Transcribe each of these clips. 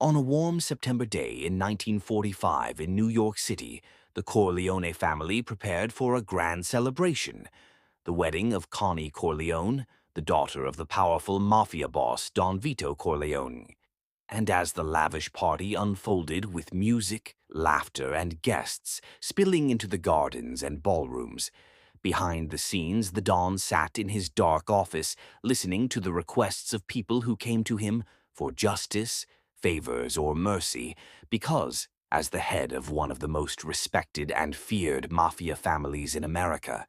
On a warm September day in 1945 in New York City, the Corleone family prepared for a grand celebration, the wedding of Connie Corleone, the daughter of the powerful mafia boss Don Vito Corleone. And as the lavish party unfolded with music, laughter, and guests spilling into the gardens and ballrooms, behind the scenes the Don sat in his dark office listening to the requests of people who came to him for justice, favors, or mercy, because, as the head of one of the most respected and feared mafia families in America,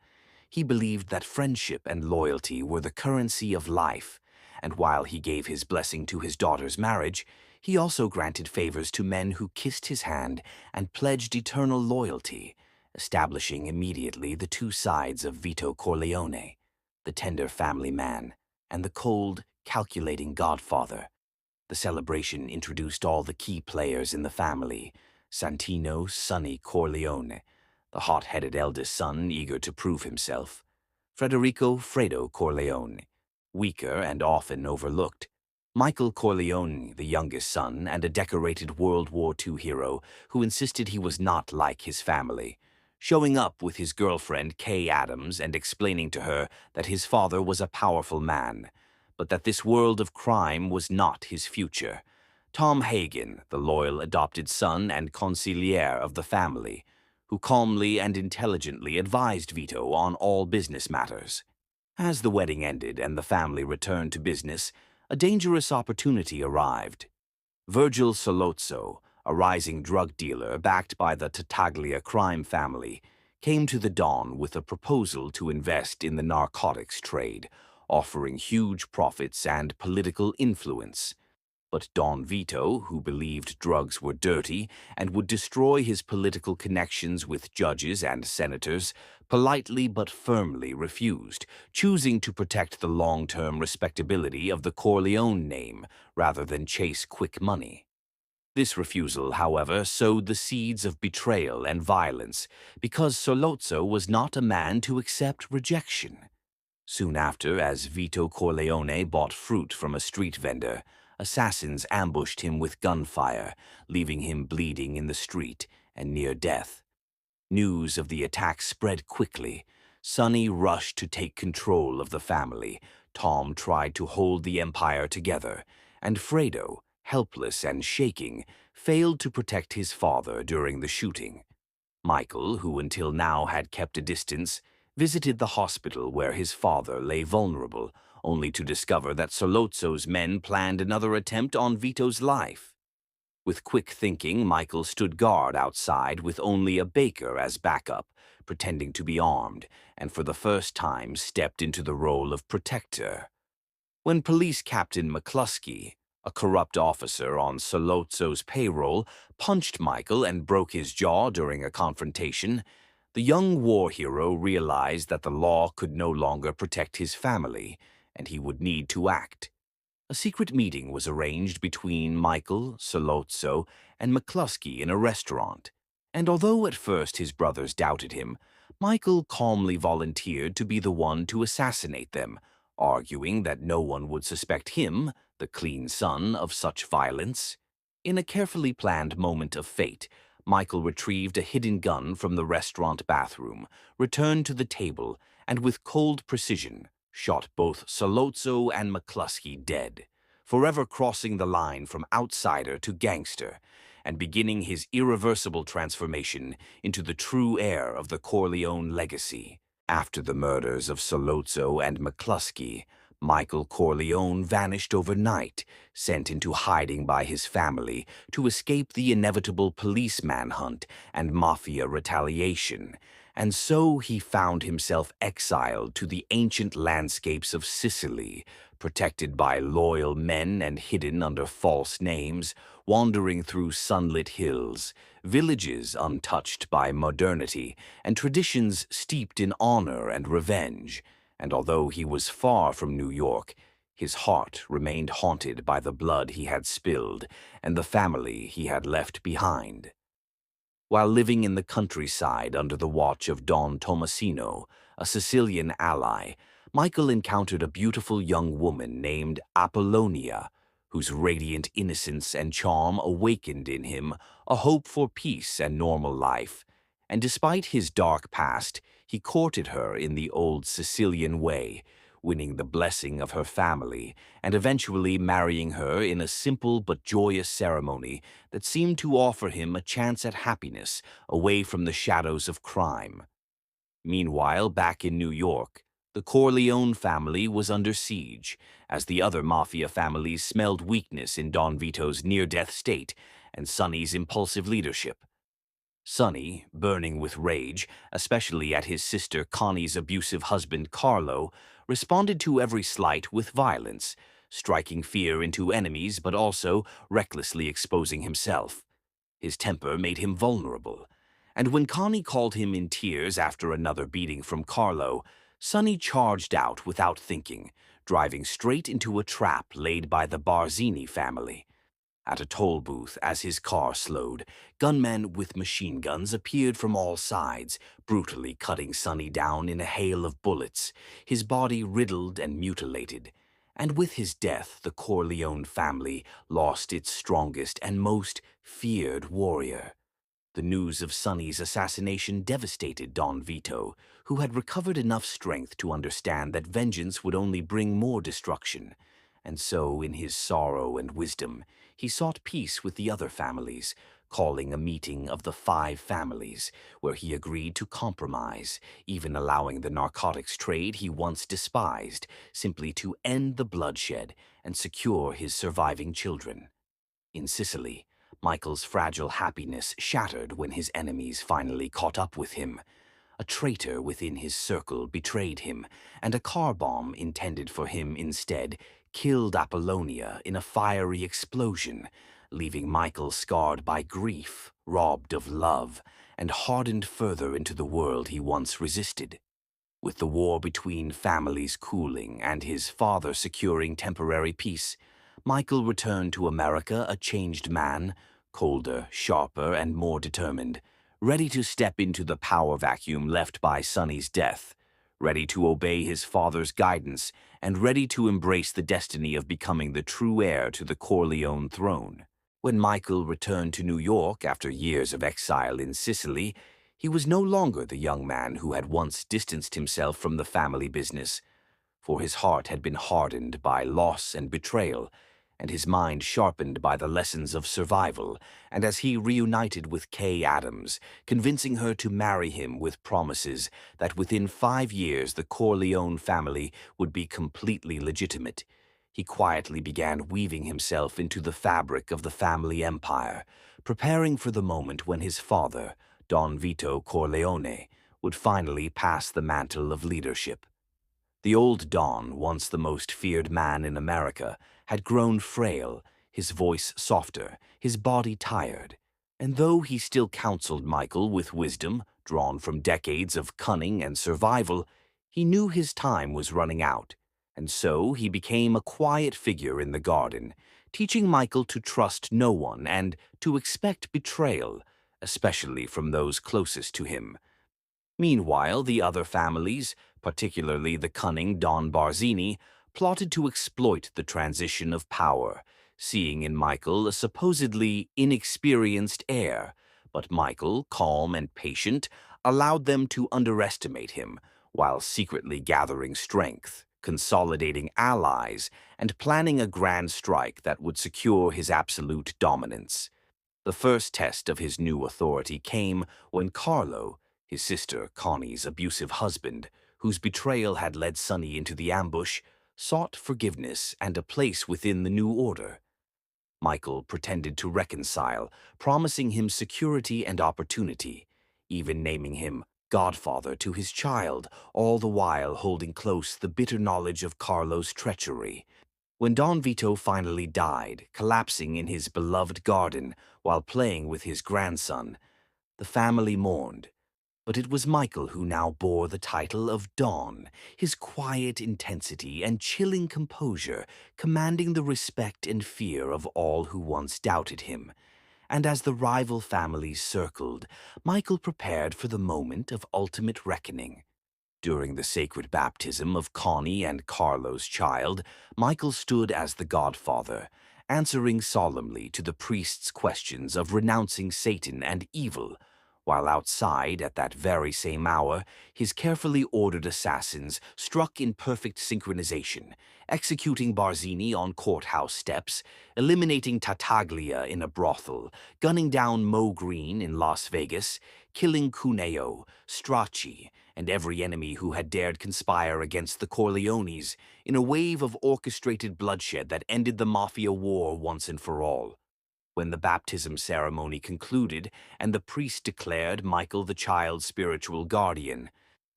he believed that friendship and loyalty were the currency of life, and while he gave his blessing to his daughter's marriage, he also granted favors to men who kissed his hand and pledged eternal loyalty, establishing immediately the two sides of Vito Corleone, the tender family man and the cold, calculating godfather. The celebration introduced all the key players in the family: Santino Sonny Corleone, the hot-headed eldest son eager to prove himself; Federico Fredo Corleone, weaker and often overlooked; Michael Corleone, the youngest son and a decorated World War II hero who insisted he was not like his family, showing up with his girlfriend Kay Adams and explaining to her that his father was a powerful man, but that this world of crime was not his future; Tom Hagen, the loyal adopted son and consigliere of the family, who calmly and intelligently advised Vito on all business matters. As the wedding ended and the family returned to business, a dangerous opportunity arrived. Virgil Sollozzo, a rising drug dealer backed by the Tattaglia crime family, came to the Don with a proposal to invest in the narcotics trade, offering huge profits and political influence. But Don Vito, who believed drugs were dirty and would destroy his political connections with judges and senators, politely but firmly refused, choosing to protect the long-term respectability of the Corleone name rather than chase quick money. This refusal, however, sowed the seeds of betrayal and violence, because Sollozzo was not a man to accept rejection. Soon after, as Vito Corleone bought fruit from a street vendor, assassins ambushed him with gunfire, leaving him bleeding in the street and near death. News of the attack spread quickly. Sonny rushed to take control of the family. Tom tried to hold the empire together, and Fredo, helpless and shaking, failed to protect his father during the shooting. Michael, who until now had kept a distance, visited the hospital where his father lay vulnerable, only to discover that Sollozzo's men planned another attempt on Vito's life. With quick thinking, Michael stood guard outside with only a baker as backup, pretending to be armed, and for the first time stepped into the role of protector. When Police Captain McCluskey, a corrupt officer on Sollozzo's payroll, punched Michael and broke his jaw during a confrontation, the young war hero realized that the law could no longer protect his family, and he would need to act. A secret meeting was arranged between Michael, Sollozzo, and McCluskey in a restaurant, and although at first his brothers doubted him, Michael calmly volunteered to be the one to assassinate them, arguing that no one would suspect him, the clean son, of such violence. In a carefully planned moment of fate, Michael retrieved a hidden gun from the restaurant bathroom, returned to the table, and with cold precision, shot both Sollozzo and McCluskey dead, forever crossing the line from outsider to gangster, and beginning his irreversible transformation into the true heir of the Corleone legacy. After the murders of Sollozzo and McCluskey, Michael Corleone vanished overnight, sent into hiding by his family to escape the inevitable police manhunt and mafia retaliation, and so he found himself exiled to the ancient landscapes of Sicily, protected by loyal men and hidden under false names, wandering through sunlit hills, villages untouched by modernity, and traditions steeped in honor and revenge. And although he was far from New York, his heart remained haunted by the blood he had spilled and the family he had left behind. While living in the countryside under the watch of Don Tomasino, a Sicilian ally, Michael encountered a beautiful young woman named Apollonia, whose radiant innocence and charm awakened in him a hope for peace and normal life. And despite his dark past, he courted her in the old Sicilian way, winning the blessing of her family and eventually marrying her in a simple but joyous ceremony that seemed to offer him a chance at happiness away from the shadows of crime. Meanwhile, back in New York, the Corleone family was under siege, as the other mafia families smelled weakness in Don Vito's near-death state and Sonny's impulsive leadership. Sonny, burning with rage, especially at his sister Connie's abusive husband Carlo, responded to every slight with violence, striking fear into enemies but also recklessly exposing himself. His temper made him vulnerable, and when Connie called him in tears after another beating from Carlo, Sonny charged out without thinking, driving straight into a trap laid by the Barzini family. At a toll booth, as his car slowed, gunmen with machine guns appeared from all sides, brutally cutting Sonny down in a hail of bullets, his body riddled and mutilated. And with his death, the Corleone family lost its strongest and most feared warrior. The news of Sonny's assassination devastated Don Vito, who had recovered enough strength to understand that vengeance would only bring more destruction. And so, in his sorrow and wisdom, he sought peace with the other families, calling a meeting of the 5 families, where he agreed to compromise, even allowing the narcotics trade he once despised, simply to end the bloodshed and secure his surviving children. In Sicily, Michael's fragile happiness shattered when his enemies finally caught up with him. A traitor within his circle betrayed him, and a car bomb intended for him instead killed Apollonia in a fiery explosion, leaving Michael scarred by grief, robbed of love, and hardened further into the world he once resisted. With the war between families cooling and his father securing temporary peace, Michael returned to America a changed man, colder, sharper, and more determined, ready to step into the power vacuum left by Sonny's death, ready to obey his father's guidance, and ready to embrace the destiny of becoming the true heir to the Corleone throne. When Michael returned to New York after years of exile in Sicily, he was no longer the young man who had once distanced himself from the family business, for his heart had been hardened by loss and betrayal, and his mind sharpened by the lessons of survival, and as he reunited with Kay Adams, convincing her to marry him with promises that within 5 years the Corleone family would be completely legitimate, he quietly began weaving himself into the fabric of the family empire, preparing for the moment when his father, Don Vito Corleone, would finally pass the mantle of leadership. The old Don, once the most feared man in America, had grown frail, his voice softer, his body tired. And though he still counseled Michael with wisdom, drawn from decades of cunning and survival, he knew his time was running out. And so he became a quiet figure in the garden, teaching Michael to trust no one and to expect betrayal, especially from those closest to him. Meanwhile, the other families, particularly the cunning Don Barzini, plotted to exploit the transition of power, seeing in Michael a supposedly inexperienced heir. But Michael, calm and patient, allowed them to underestimate him, while secretly gathering strength, consolidating allies, and planning a grand strike that would secure his absolute dominance. The first test of his new authority came when Carlo, his sister Connie's abusive husband, whose betrayal had led Sonny into the ambush, sought forgiveness and a place within the new order. Michael pretended to reconcile, promising him security and opportunity, even naming him godfather to his child, all the while holding close the bitter knowledge of Carlo's treachery. When Don Vito finally died, collapsing in his beloved garden while playing with his grandson, the family mourned. But it was Michael who now bore the title of Don, his quiet intensity and chilling composure commanding the respect and fear of all who once doubted him. And as the rival families circled, Michael prepared for the moment of ultimate reckoning. During the sacred baptism of Connie and Carlo's child, Michael stood as the godfather, answering solemnly to the priest's questions of renouncing Satan and evil, while outside, at that very same hour, his carefully ordered assassins struck in perfect synchronization, executing Barzini on courthouse steps, eliminating Tartaglia in a brothel, gunning down Mo Green in Las Vegas, killing Cuneo, Strachey, and every enemy who had dared conspire against the Corleones in a wave of orchestrated bloodshed that ended the Mafia war once and for all. When the baptism ceremony concluded and the priest declared Michael the child's spiritual guardian,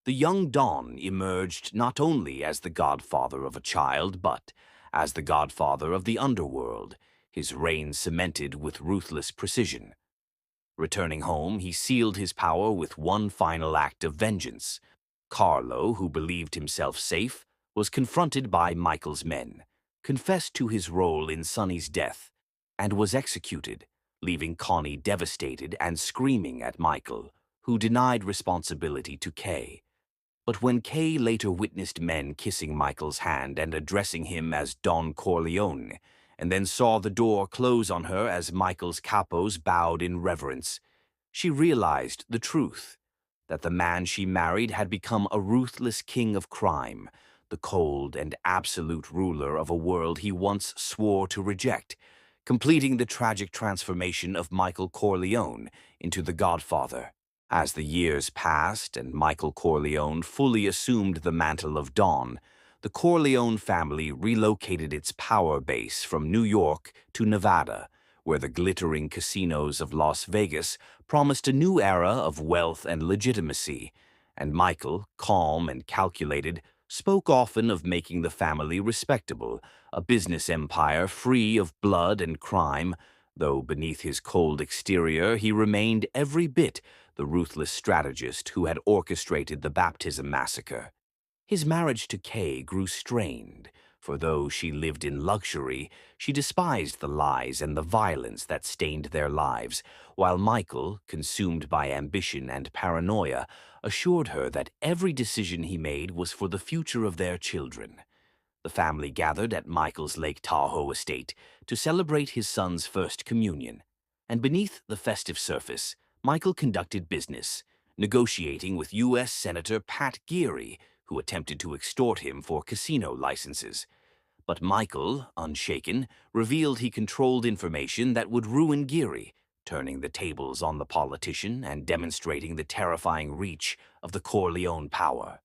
the young Don emerged not only as the godfather of a child, but as the godfather of the underworld, his reign cemented with ruthless precision. Returning home, he sealed his power with one final act of vengeance. Carlo, who believed himself safe, was confronted by Michael's men, confessed to his role in Sonny's death, and was executed, leaving Connie devastated and screaming at Michael, who denied responsibility to Kay. But when Kay later witnessed men kissing Michael's hand and addressing him as Don Corleone, and then saw the door close on her as Michael's capos bowed in reverence, she realized the truth, that the man she married had become a ruthless king of crime, the cold and absolute ruler of a world he once swore to reject, completing the tragic transformation of Michael Corleone into the Godfather. As the years passed and Michael Corleone fully assumed the mantle of Don, the Corleone family relocated its power base from New York to Nevada, where the glittering casinos of Las Vegas promised a new era of wealth and legitimacy, and Michael, calm and calculated, spoke often of making the family respectable, a business empire free of blood and crime, though beneath his cold exterior he remained every bit the ruthless strategist who had orchestrated the baptism massacre. His marriage to Kay grew strained, for though she lived in luxury, she despised the lies and the violence that stained their lives, while Michael, consumed by ambition and paranoia, assured her that every decision he made was for the future of their children. The family gathered at Michael's Lake Tahoe estate to celebrate his son's first communion, and beneath the festive surface, Michael conducted business, negotiating with U.S. Senator Pat Geary, who attempted to extort him for casino licenses. But Michael, unshaken, revealed he controlled information that would ruin Geary, turning the tables on the politician and demonstrating the terrifying reach of the Corleone power.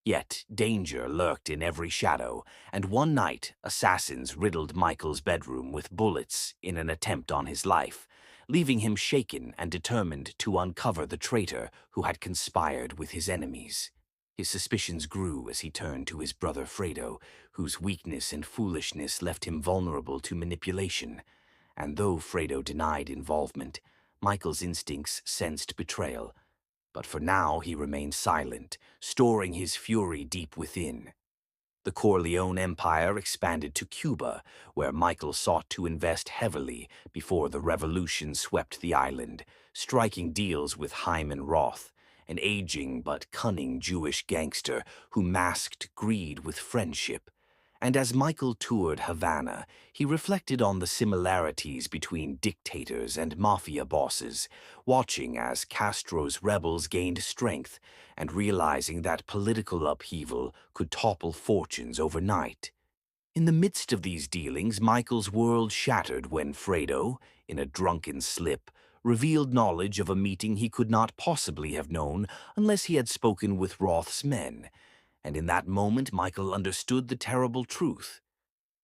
Yet danger lurked in every shadow, and one night assassins riddled Michael's bedroom with bullets in an attempt on his life, leaving him shaken and determined to uncover the traitor who had conspired with his enemies. His suspicions grew as he turned to his brother Fredo, whose weakness and foolishness left him vulnerable to manipulation. And though Fredo denied involvement, Michael's instincts sensed betrayal. But for now he remained silent, storing his fury deep within. The Corleone Empire expanded to Cuba, where Michael sought to invest heavily before the revolution swept the island, striking deals with Hyman Roth, an aging but cunning Jewish gangster who masked greed with friendship. And as Michael toured Havana, he reflected on the similarities between dictators and mafia bosses, watching as Castro's rebels gained strength and realizing that political upheaval could topple fortunes overnight. In the midst of these dealings, Michael's world shattered when Fredo, in a drunken slip, revealed knowledge of a meeting he could not possibly have known unless he had spoken with Roth's men. And in that moment Michael understood the terrible truth,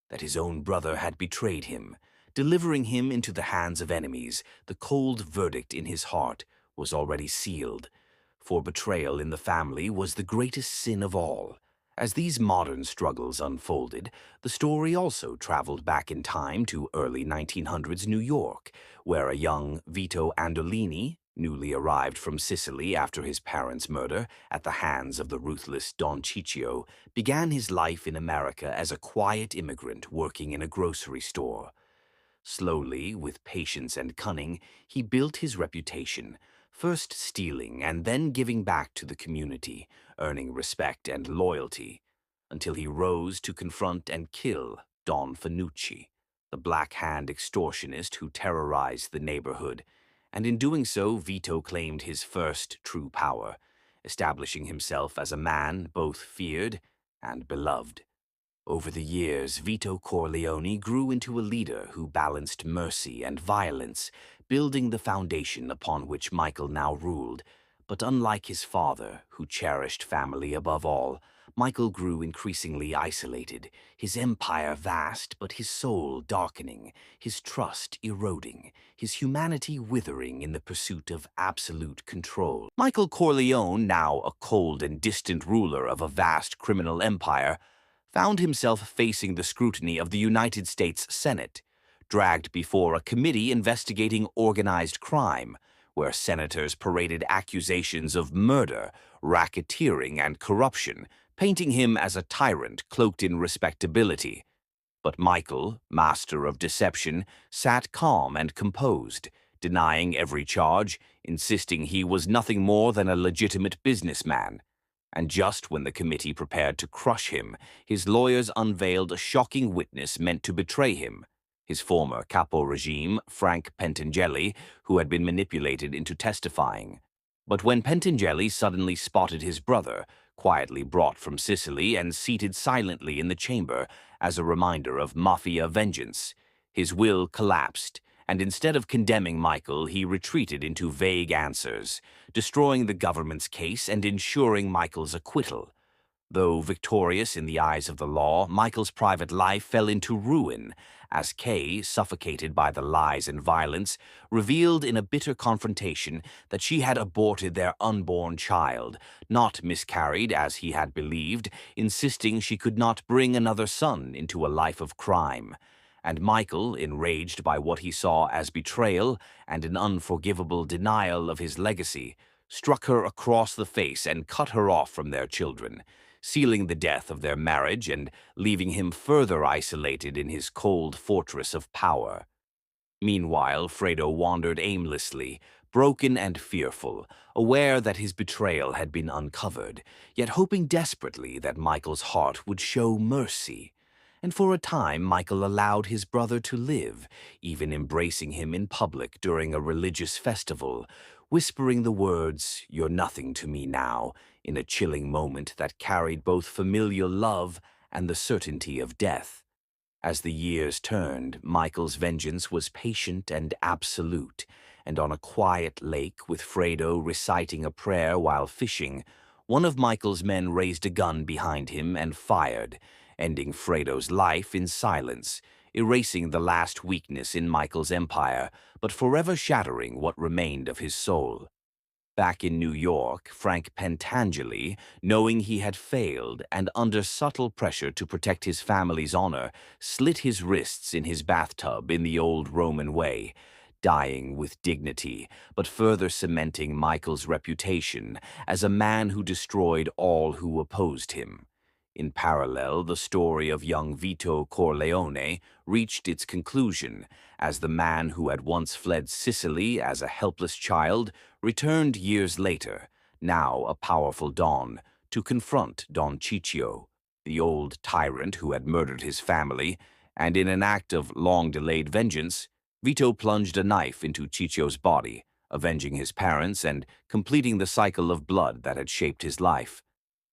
that his own brother had betrayed him, delivering him into the hands of enemies. The cold verdict in his heart was already sealed, for betrayal in the family was the greatest sin of all. As these modern struggles unfolded, the story also traveled back in time to early 1900s New York, where a young Vito Andolini, newly arrived from Sicily after his parents' murder at the hands of the ruthless Don Ciccio, began his life in America as a quiet immigrant working in a grocery store. Slowly, with patience and cunning, he built his reputation, first stealing and then giving back to the community, earning respect and loyalty, until he rose to confront and kill Don Fanucci, the Black Hand extortionist who terrorized the neighborhood, and in doing so Vito claimed his first true power, establishing himself as a man both feared and beloved. Over the years, Vito Corleone grew into a leader who balanced mercy and violence, building the foundation upon which Michael now ruled. But unlike his father, who cherished family above all, Michael grew increasingly isolated, his empire vast but his soul darkening, his trust eroding, his humanity withering in the pursuit of absolute control. Michael Corleone, now a cold and distant ruler of a vast criminal empire, found himself facing the scrutiny of the United States Senate, dragged before a committee investigating organized crime, where senators paraded accusations of murder, racketeering, and corruption, painting him as a tyrant cloaked in respectability. But Michael, master of deception, sat calm and composed, denying every charge, insisting he was nothing more than a legitimate businessman. And just when the committee prepared to crush him, his lawyers unveiled a shocking witness meant to betray him: his former capo regime, Frank Pentangeli, who had been manipulated into testifying. But when Pentangeli suddenly spotted his brother, quietly brought from Sicily and seated silently in the chamber as a reminder of mafia vengeance, his will collapsed, and instead of condemning Michael, he retreated into vague answers, destroying the government's case and ensuring Michael's acquittal. Though victorious in the eyes of the law, Michael's private life fell into ruin, as Kay, suffocated by the lies and violence, revealed in a bitter confrontation that she had aborted their unborn child, not miscarried as he had believed, insisting she could not bring another son into a life of crime. And Michael, enraged by what he saw as betrayal and an unforgivable denial of his legacy, struck her across the face and cut her off from their children, sealing the death of their marriage and leaving him further isolated in his cold fortress of power. Meanwhile, Fredo wandered aimlessly, broken and fearful, aware that his betrayal had been uncovered, yet hoping desperately that Michael's heart would show mercy. And for a time Michael allowed his brother to live, even embracing him in public during a religious festival, whispering the words, "You're nothing to me now," in a chilling moment that carried both familial love and the certainty of death. As the years turned, Michael's vengeance was patient and absolute, and on a quiet lake with Fredo reciting a prayer while fishing, one of Michael's men raised a gun behind him and fired, ending Fredo's life in silence, erasing the last weakness in Michael's empire, but forever shattering what remained of his soul. Back in New York, Frank Pentangeli, knowing he had failed and under subtle pressure to protect his family's honor, slit his wrists in his bathtub in the old Roman way, dying with dignity, but further cementing Michael's reputation as a man who destroyed all who opposed him. In parallel, the story of young Vito Corleone reached its conclusion as the man who had once fled Sicily as a helpless child returned years later, now a powerful Don, to confront Don Ciccio, the old tyrant who had murdered his family, and in an act of long-delayed vengeance, Vito plunged a knife into Ciccio's body, avenging his parents and completing the cycle of blood that had shaped his life.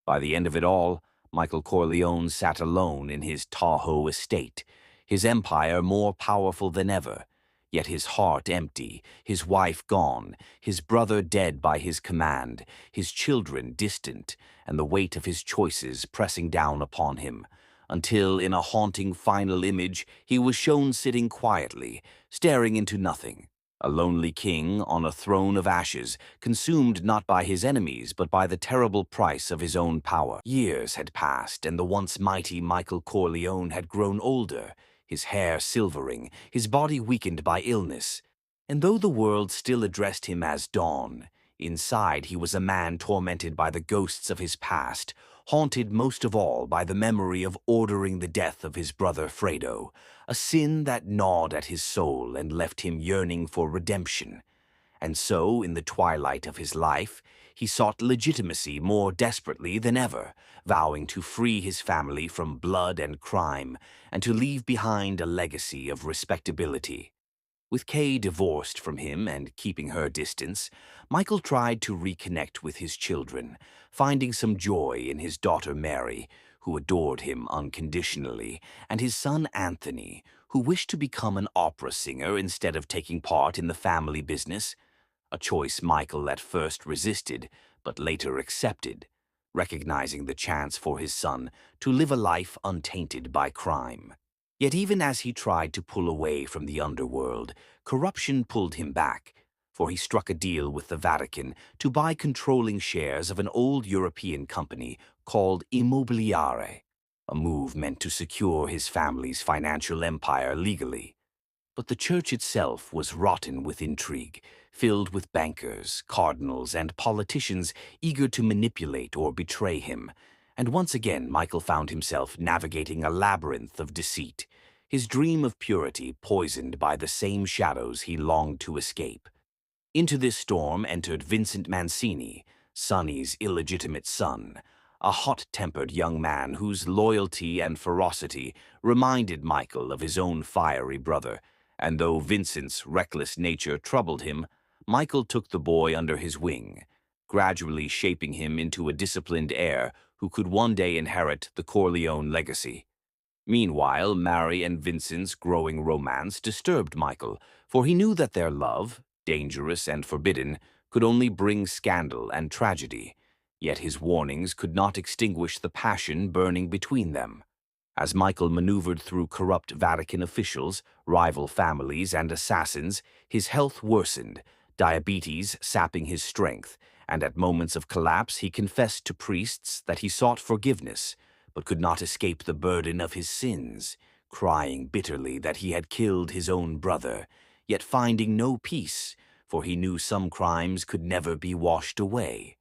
By the end of it all, Michael Corleone sat alone in his Tahoe estate, his empire more powerful than ever, yet his heart empty, his wife gone, his brother dead by his command, his children distant, and the weight of his choices pressing down upon him, until in a haunting final image he was shown sitting quietly, staring into nothing. A lonely king on a throne of ashes, consumed not by his enemies but by the terrible price of his own power. Years had passed, and the once mighty Michael Corleone had grown older, his hair silvering, his body weakened by illness. And though the world still addressed him as Don, inside he was a man tormented by the ghosts of his past, haunted most of all by the memory of ordering the death of his brother Fredo, a sin that gnawed at his soul and left him yearning for redemption. And so, in the twilight of his life, he sought legitimacy more desperately than ever, vowing to free his family from blood and crime and to leave behind a legacy of respectability. With Kay divorced from him and keeping her distance, Michael tried to reconnect with his children, finding some joy in his daughter Mary, who adored him unconditionally, and his son Anthony, who wished to become an opera singer instead of taking part in the family business, a choice Michael at first resisted, but later accepted, recognizing the chance for his son to live a life untainted by crime. Yet even as he tried to pull away from the underworld, corruption pulled him back, for he struck a deal with the Vatican to buy controlling shares of an old European company called Immobiliare, a move meant to secure his family's financial empire legally. But the church itself was rotten with intrigue, filled with bankers, cardinals, and politicians eager to manipulate or betray him. And once again, Michael found himself navigating a labyrinth of deceit, his dream of purity poisoned by the same shadows he longed to escape. Into this storm entered Vincent Mancini, Sonny's illegitimate son, a hot-tempered young man whose loyalty and ferocity reminded Michael of his own fiery brother, and though Vincent's reckless nature troubled him, Michael took the boy under his wing, gradually shaping him into a disciplined heir who could one day inherit the Corleone legacy. Meanwhile, Mary and Vincent's growing romance disturbed Michael, for he knew that their love, dangerous and forbidden, could only bring scandal and tragedy. Yet his warnings could not extinguish the passion burning between them. As Michael maneuvered through corrupt Vatican officials, rival families, and assassins, his health worsened, diabetes sapping his strength, and at moments of collapse he confessed to priests that he sought forgiveness, but could not escape the burden of his sins, crying bitterly that he had killed his own brother, yet finding no peace, for he knew some crimes could never be washed away.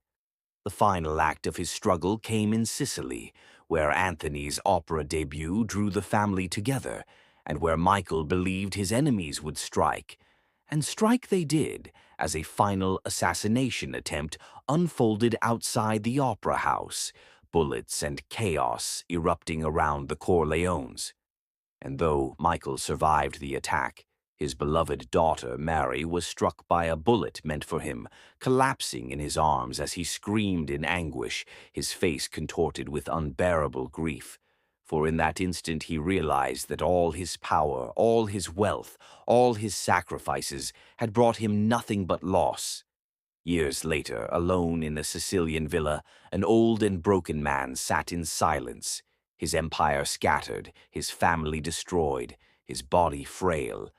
The final act of his struggle came in Sicily, where Anthony's opera debut drew the family together, and where Michael believed his enemies would strike. And strike they did, as a final assassination attempt unfolded outside the opera house, bullets and chaos erupting around the Corleones. And though Michael survived the attack, his beloved daughter, Mary, was struck by a bullet meant for him, collapsing in his arms as he screamed in anguish, his face contorted with unbearable grief. For in that instant he realized that all his power, all his wealth, all his sacrifices had brought him nothing but loss. Years later, alone in a Sicilian villa, an old and broken man sat in silence, his empire scattered, his family destroyed, his body frail,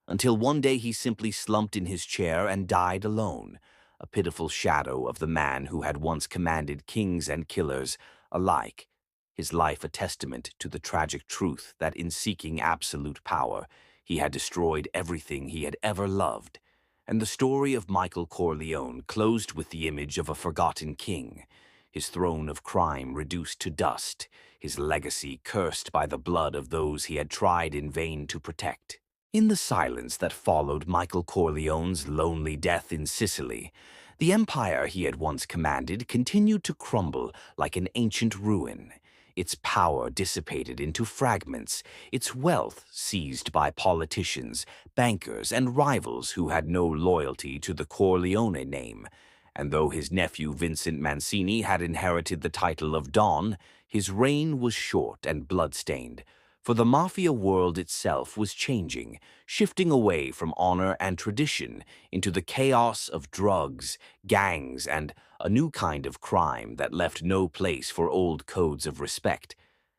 until one day he simply slumped in his chair and died alone, a pitiful shadow of the man who had once commanded kings and killers alike, his life a testament to the tragic truth that in seeking absolute power, he had destroyed everything he had ever loved. And the story of Michael Corleone closed with the image of a forgotten king, his throne of crime reduced to dust, his legacy cursed by the blood of those he had tried in vain to protect. In the silence that followed Michael Corleone's lonely death in Sicily, the empire he had once commanded continued to crumble like an ancient ruin, its power dissipated into fragments, its wealth seized by politicians, bankers, and rivals who had no loyalty to the Corleone name. And though his nephew Vincent Mancini had inherited the title of Don, his reign was short and bloodstained, for the mafia world itself was changing, shifting away from honor and tradition into the chaos of drugs, gangs, and a new kind of crime that left no place for old codes of respect.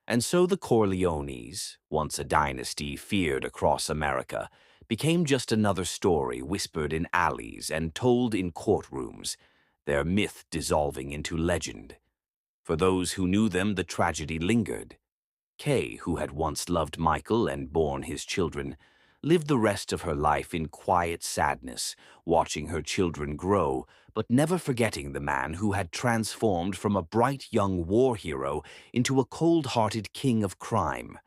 And so the Corleones, once a dynasty feared across America, became just another story whispered in alleys and told in courtrooms, their myth dissolving into legend. For those who knew them, the tragedy lingered. Kay, who had once loved Michael and borne his children, lived the rest of her life in quiet sadness, watching her children grow, but never forgetting the man who had transformed from a bright young war hero into a cold-hearted king of crime.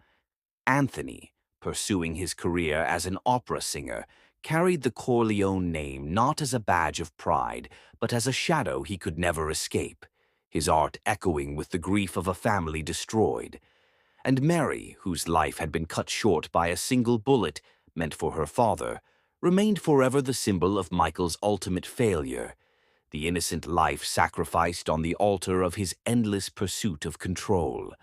Anthony, pursuing his career as an opera singer, carried the Corleone name not as a badge of pride, but as a shadow he could never escape, his art echoing with the grief of a family destroyed. And Mary, whose life had been cut short by a single bullet meant for her father, remained forever the symbol of Michael's ultimate failure, the innocent life sacrificed on the altar of his endless pursuit of control.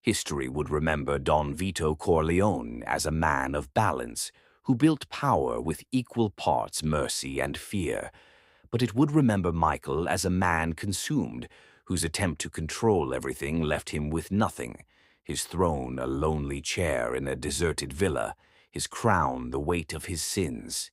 History would remember Don Vito Corleone as a man of balance who built power with equal parts mercy and fear, but it would remember Michael as a man consumed, whose attempt to control everything left him with nothing, his throne a lonely chair in a deserted villa, his crown the weight of his sins.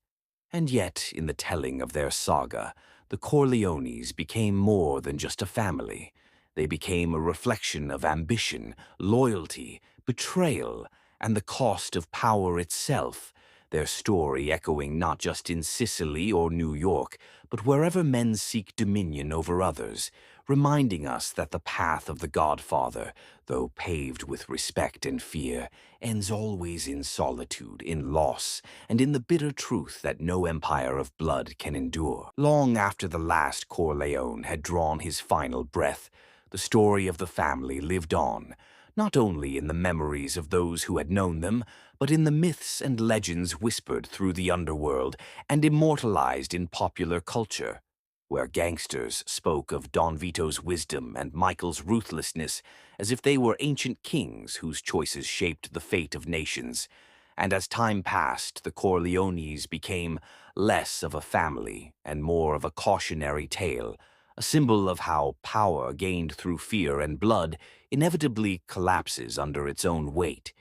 And yet, in the telling of their saga, the Corleones became more than just a family. They became a reflection of ambition, loyalty, betrayal, and the cost of power itself, their story echoing not just in Sicily or New York, but wherever men seek dominion over others, reminding us that the path of the Godfather, though paved with respect and fear, ends always in solitude, in loss, and in the bitter truth that no empire of blood can endure. Long after the last Corleone had drawn his final breath, the story of the family lived on, not only in the memories of those who had known them, but in the myths and legends whispered through the underworld and immortalized in popular culture, where gangsters spoke of Don Vito's wisdom and Michael's ruthlessness as if they were ancient kings whose choices shaped the fate of nations. And as time passed, the Corleones became less of a family and more of a cautionary tale, a symbol of how power gained through fear and blood inevitably collapses under its own weight.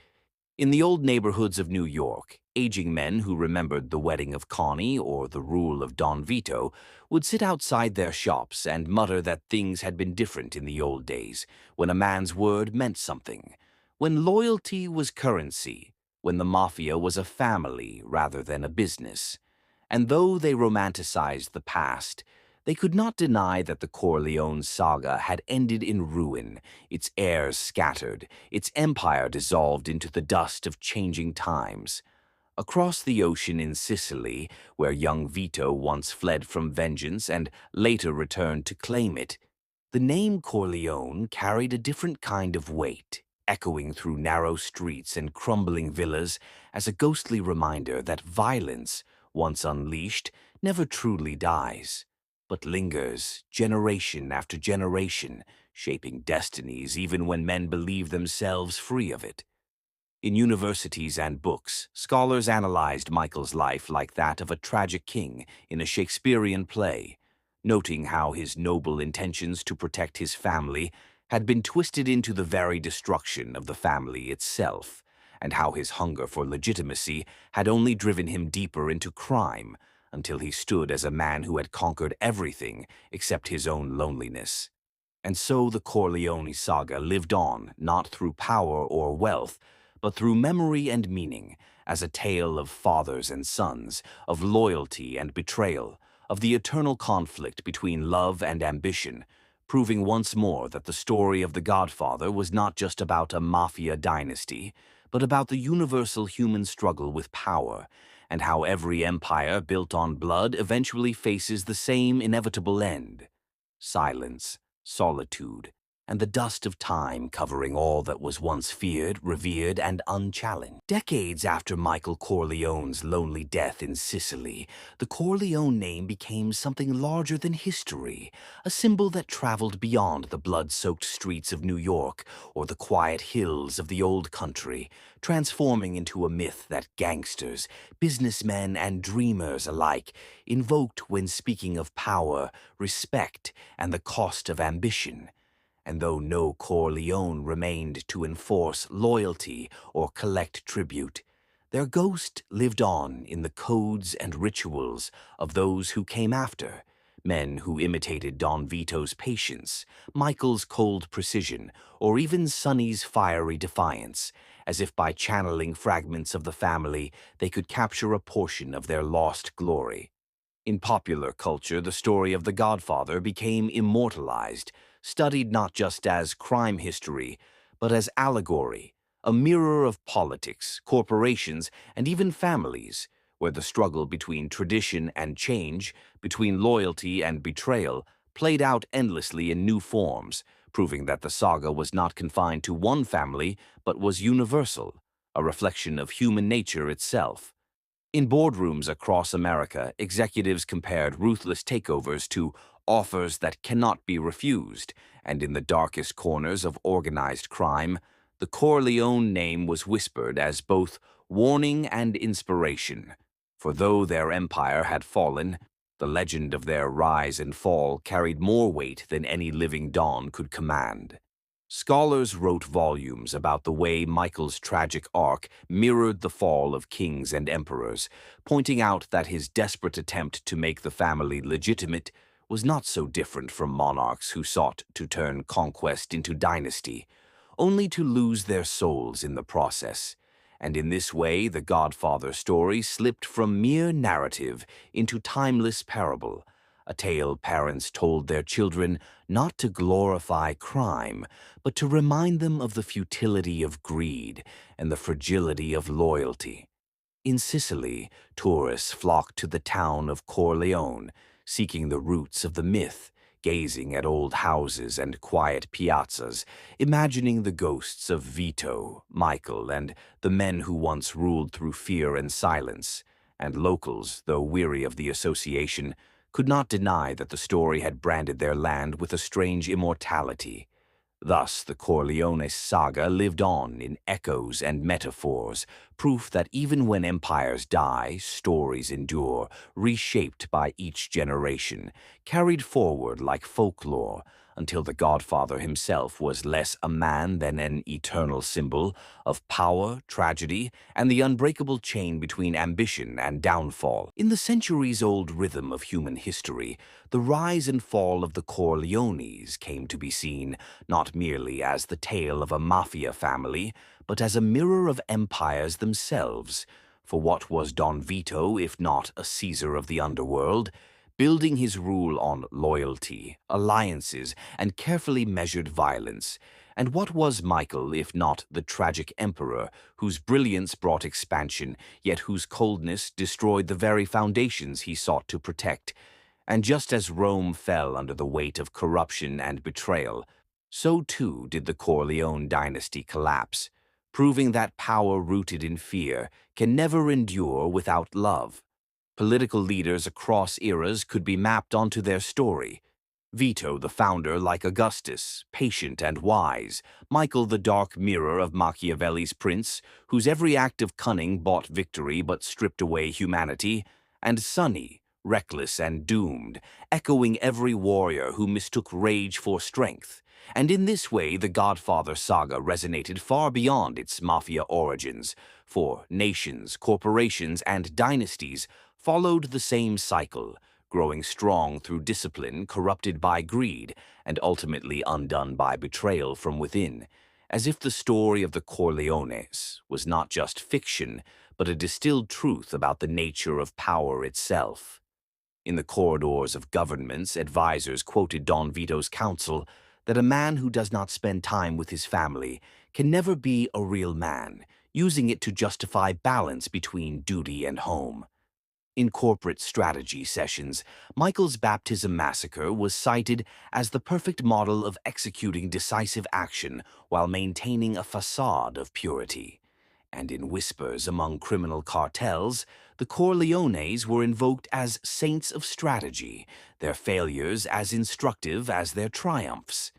In the old neighborhoods of New York, aging men who remembered the wedding of Connie or the rule of Don Vito would sit outside their shops and mutter that things had been different in the old days, when a man's word meant something, when loyalty was currency, when the mafia was a family rather than a business. And though they romanticized the past, they could not deny that the Corleone saga had ended in ruin, its heirs scattered, its empire dissolved into the dust of changing times. Across the ocean in Sicily, where young Vito once fled from vengeance and later returned to claim it, the name Corleone carried a different kind of weight, echoing through narrow streets and crumbling villas as a ghostly reminder that violence, once unleashed, never truly dies, but lingers generation after generation, shaping destinies even when men believe themselves free of it. In universities and books, scholars analyzed Michael's life like that of a tragic king in a Shakespearean play, noting how his noble intentions to protect his family had been twisted into the very destruction of the family itself, and how his hunger for legitimacy had only driven him deeper into crime, until he stood as a man who had conquered everything except his own loneliness. And so the Corleone saga lived on, not through power or wealth, but through memory and meaning, as a tale of fathers and sons, of loyalty and betrayal, of the eternal conflict between love and ambition, proving once more that the story of The Godfather was not just about a mafia dynasty, but about the universal human struggle with power, and how every empire built on blood eventually faces the same inevitable end: silence, solitude, and the dust of time covering all that was once feared, revered, and unchallenged. Decades after Michael Corleone's lonely death in Sicily, the Corleone name became something larger than history, a symbol that traveled beyond the blood-soaked streets of New York or the quiet hills of the old country, transforming into a myth that gangsters, businessmen, and dreamers alike invoked when speaking of power, respect, and the cost of ambition. And though no Corleone remained to enforce loyalty or collect tribute, their ghost lived on in the codes and rituals of those who came after, men who imitated Don Vito's patience, Michael's cold precision, or even Sonny's fiery defiance, as if by channeling fragments of the family they could capture a portion of their lost glory. In popular culture, the story of The Godfather became immortalized, studied not just as crime history, but as allegory, a mirror of politics, corporations, and even families, where the struggle between tradition and change, between loyalty and betrayal, played out endlessly in new forms, proving that the saga was not confined to one family but was universal, a reflection of human nature itself. In boardrooms across America, executives compared ruthless takeovers to offers that cannot be refused, and in the darkest corners of organized crime, the Corleone name was whispered as both warning and inspiration. For though their empire had fallen, the legend of their rise and fall carried more weight than any living dawn could command. Scholars wrote volumes about the way Michael's tragic arc mirrored the fall of kings and emperors, pointing out that his desperate attempt to make the family legitimate was not so different from monarchs who sought to turn conquest into dynasty, only to lose their souls in the process. And in this way, the Godfather story slipped from mere narrative into timeless parable, a tale parents told their children not to glorify crime, but to remind them of the futility of greed and the fragility of loyalty. In Sicily, tourists flocked to the town of Corleone, seeking the roots of the myth, gazing at old houses and quiet piazzas, imagining the ghosts of Vito, Michael, and the men who once ruled through fear and silence. And locals, though weary of the association, could not deny that the story had branded their land with a strange immortality. Thus, the Corleone saga lived on in echoes and metaphors, proof that even when empires die, stories endure, reshaped by each generation, carried forward like folklore, until the Godfather himself was less a man than an eternal symbol of power, tragedy, and the unbreakable chain between ambition and downfall. In the centuries-old rhythm of human history, the rise and fall of the Corleones came to be seen not merely as the tale of a mafia family, but as a mirror of empires themselves. For what was Don Vito if not a Caesar of the underworld? Building his rule on loyalty, alliances, and carefully measured violence. And what was Michael if not the tragic emperor whose brilliance brought expansion, yet whose coldness destroyed the very foundations he sought to protect? And just as Rome fell under the weight of corruption and betrayal, so too did the Corleone dynasty collapse, proving that power rooted in fear can never endure without love. Political leaders across eras could be mapped onto their story. Vito, the founder, like Augustus, patient and wise. Michael, the dark mirror of Machiavelli's prince, whose every act of cunning bought victory but stripped away humanity. And Sonny, reckless and doomed, echoing every warrior who mistook rage for strength. And in this way, the Godfather saga resonated far beyond its mafia origins, for nations, corporations, and dynasties followed the same cycle, growing strong through discipline corrupted by greed and ultimately undone by betrayal from within, as if the story of the Corleones was not just fiction, but a distilled truth about the nature of power itself. In the corridors of governments, advisors quoted Don Vito's counsel that a man who does not spend time with his family can never be a real man, using it to justify balance between duty and home. In corporate strategy sessions, Michael's baptism massacre was cited as the perfect model of executing decisive action while maintaining a facade of purity. And in whispers among criminal cartels, the Corleones were invoked as saints of strategy, their failures as instructive as their triumphs.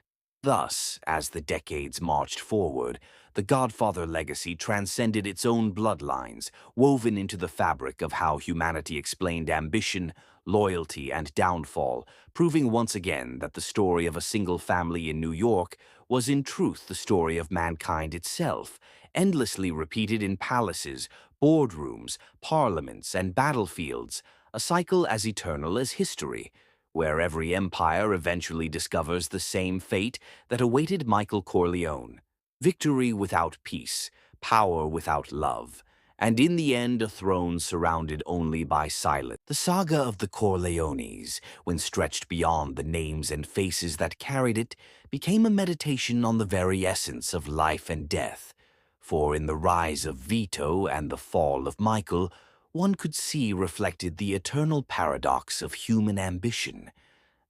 Thus, as the decades marched forward, the Godfather legacy transcended its own bloodlines, woven into the fabric of how humanity explained ambition, loyalty, and downfall, proving once again that the story of a single family in New York was in truth the story of mankind itself, endlessly repeated in palaces, boardrooms, parliaments, and battlefields, a cycle as eternal as history, where every empire eventually discovers the same fate that awaited Michael Corleone: victory without peace, power without love, and in the end a throne surrounded only by silence. The saga of the Corleones, when stretched beyond the names and faces that carried it, became a meditation on the very essence of life and death. For in the rise of Vito and the fall of Michael, one could see reflected the eternal paradox of human ambition,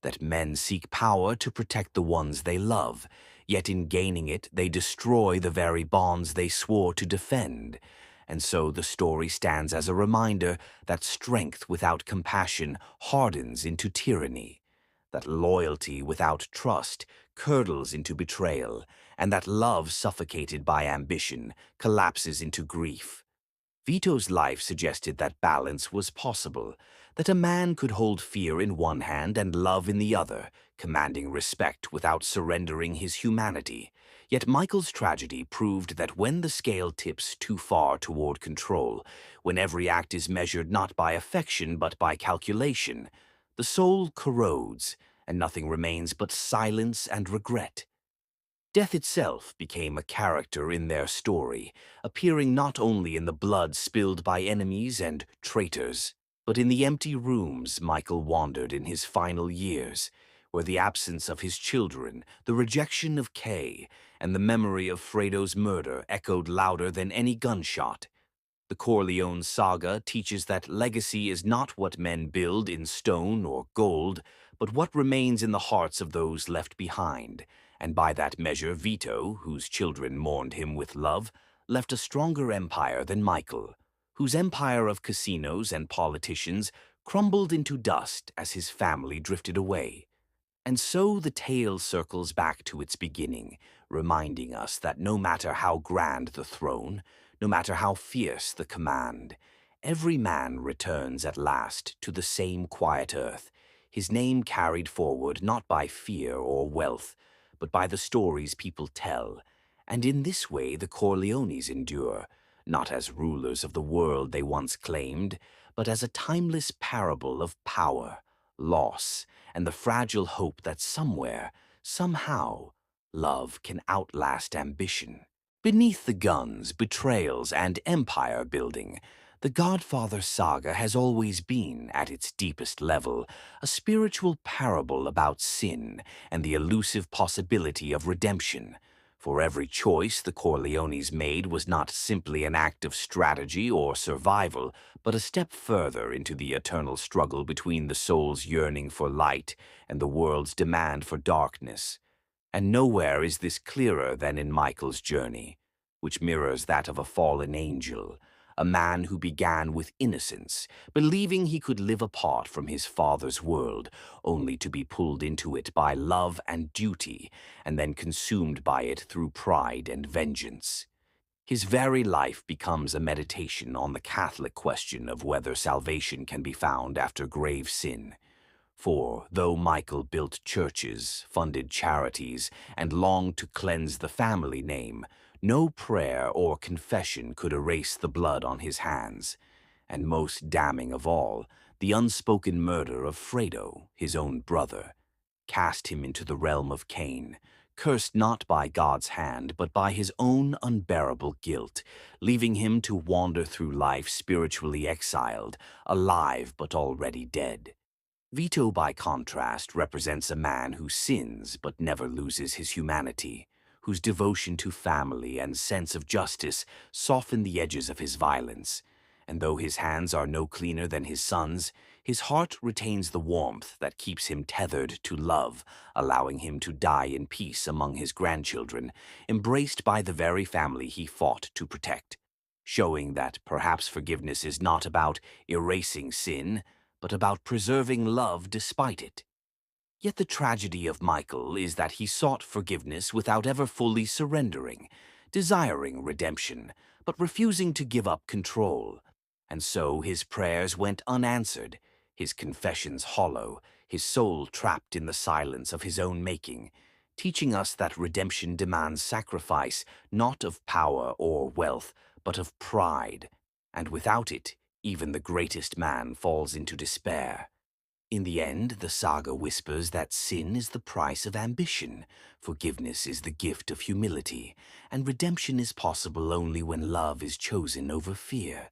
that men seek power to protect the ones they love, yet in gaining it they destroy the very bonds they swore to defend. And so the story stands as a reminder that strength without compassion hardens into tyranny, that loyalty without trust curdles into betrayal, and that love suffocated by ambition collapses into grief. Vito's life suggested that balance was possible, that a man could hold fear in one hand and love in the other, commanding respect without surrendering his humanity. Yet Michael's tragedy proved that when the scale tips too far toward control, when every act is measured not by affection but by calculation, the soul corrodes, and nothing remains but silence and regret. Death itself became a character in their story, appearing not only in the blood spilled by enemies and traitors, but in the empty rooms Michael wandered in his final years, where the absence of his children, the rejection of Kay, and the memory of Fredo's murder echoed louder than any gunshot. The Corleone saga teaches that legacy is not what men build in stone or gold, but what remains in the hearts of those left behind. And by that measure Vito, whose children mourned him with love, left a stronger empire than Michael, whose empire of casinos and politicians crumbled into dust as his family drifted away. And so the tale circles back to its beginning, reminding us that no matter how grand the throne, no matter how fierce the command, every man returns at last to the same quiet earth, his name carried forward not by fear or wealth, but by the stories people tell. And in this way the Corleones endure, not as rulers of the world they once claimed, but as a timeless parable of power, loss, and the fragile hope that somewhere, somehow, love can outlast ambition. Beneath the guns, betrayals, and empire building, the Godfather saga has always been, at its deepest level, a spiritual parable about sin and the elusive possibility of redemption. For every choice the Corleones made was not simply an act of strategy or survival, but a step further into the eternal struggle between the soul's yearning for light and the world's demand for darkness. And nowhere is this clearer than in Michael's journey, which mirrors that of a fallen angel, a man who began with innocence, believing he could live apart from his father's world, only to be pulled into it by love and duty, and then consumed by it through pride and vengeance. His very life becomes a meditation on the Catholic question of whether salvation can be found after grave sin. For though Michael built churches, funded charities, and longed to cleanse the family name, no prayer or confession could erase the blood on his hands. And most damning of all, the unspoken murder of Fredo, his own brother, cast him into the realm of Cain, cursed not by God's hand, but by his own unbearable guilt, leaving him to wander through life spiritually exiled, alive but already dead. Vito, by contrast, represents a man who sins but never loses his humanity, whose devotion to family and sense of justice soften the edges of his violence. And though his hands are no cleaner than his son's, his heart retains the warmth that keeps him tethered to love, allowing him to die in peace among his grandchildren, embraced by the very family he fought to protect, showing that perhaps forgiveness is not about erasing sin, but about preserving love despite it. Yet the tragedy of Michael is that he sought forgiveness without ever fully surrendering, desiring redemption, but refusing to give up control. And so his prayers went unanswered, his confessions hollow, his soul trapped in the silence of his own making, teaching us that redemption demands sacrifice not of power or wealth, but of pride, and without it, even the greatest man falls into despair. In the end, the saga whispers that sin is the price of ambition, forgiveness is the gift of humility, and redemption is possible only when love is chosen over fear.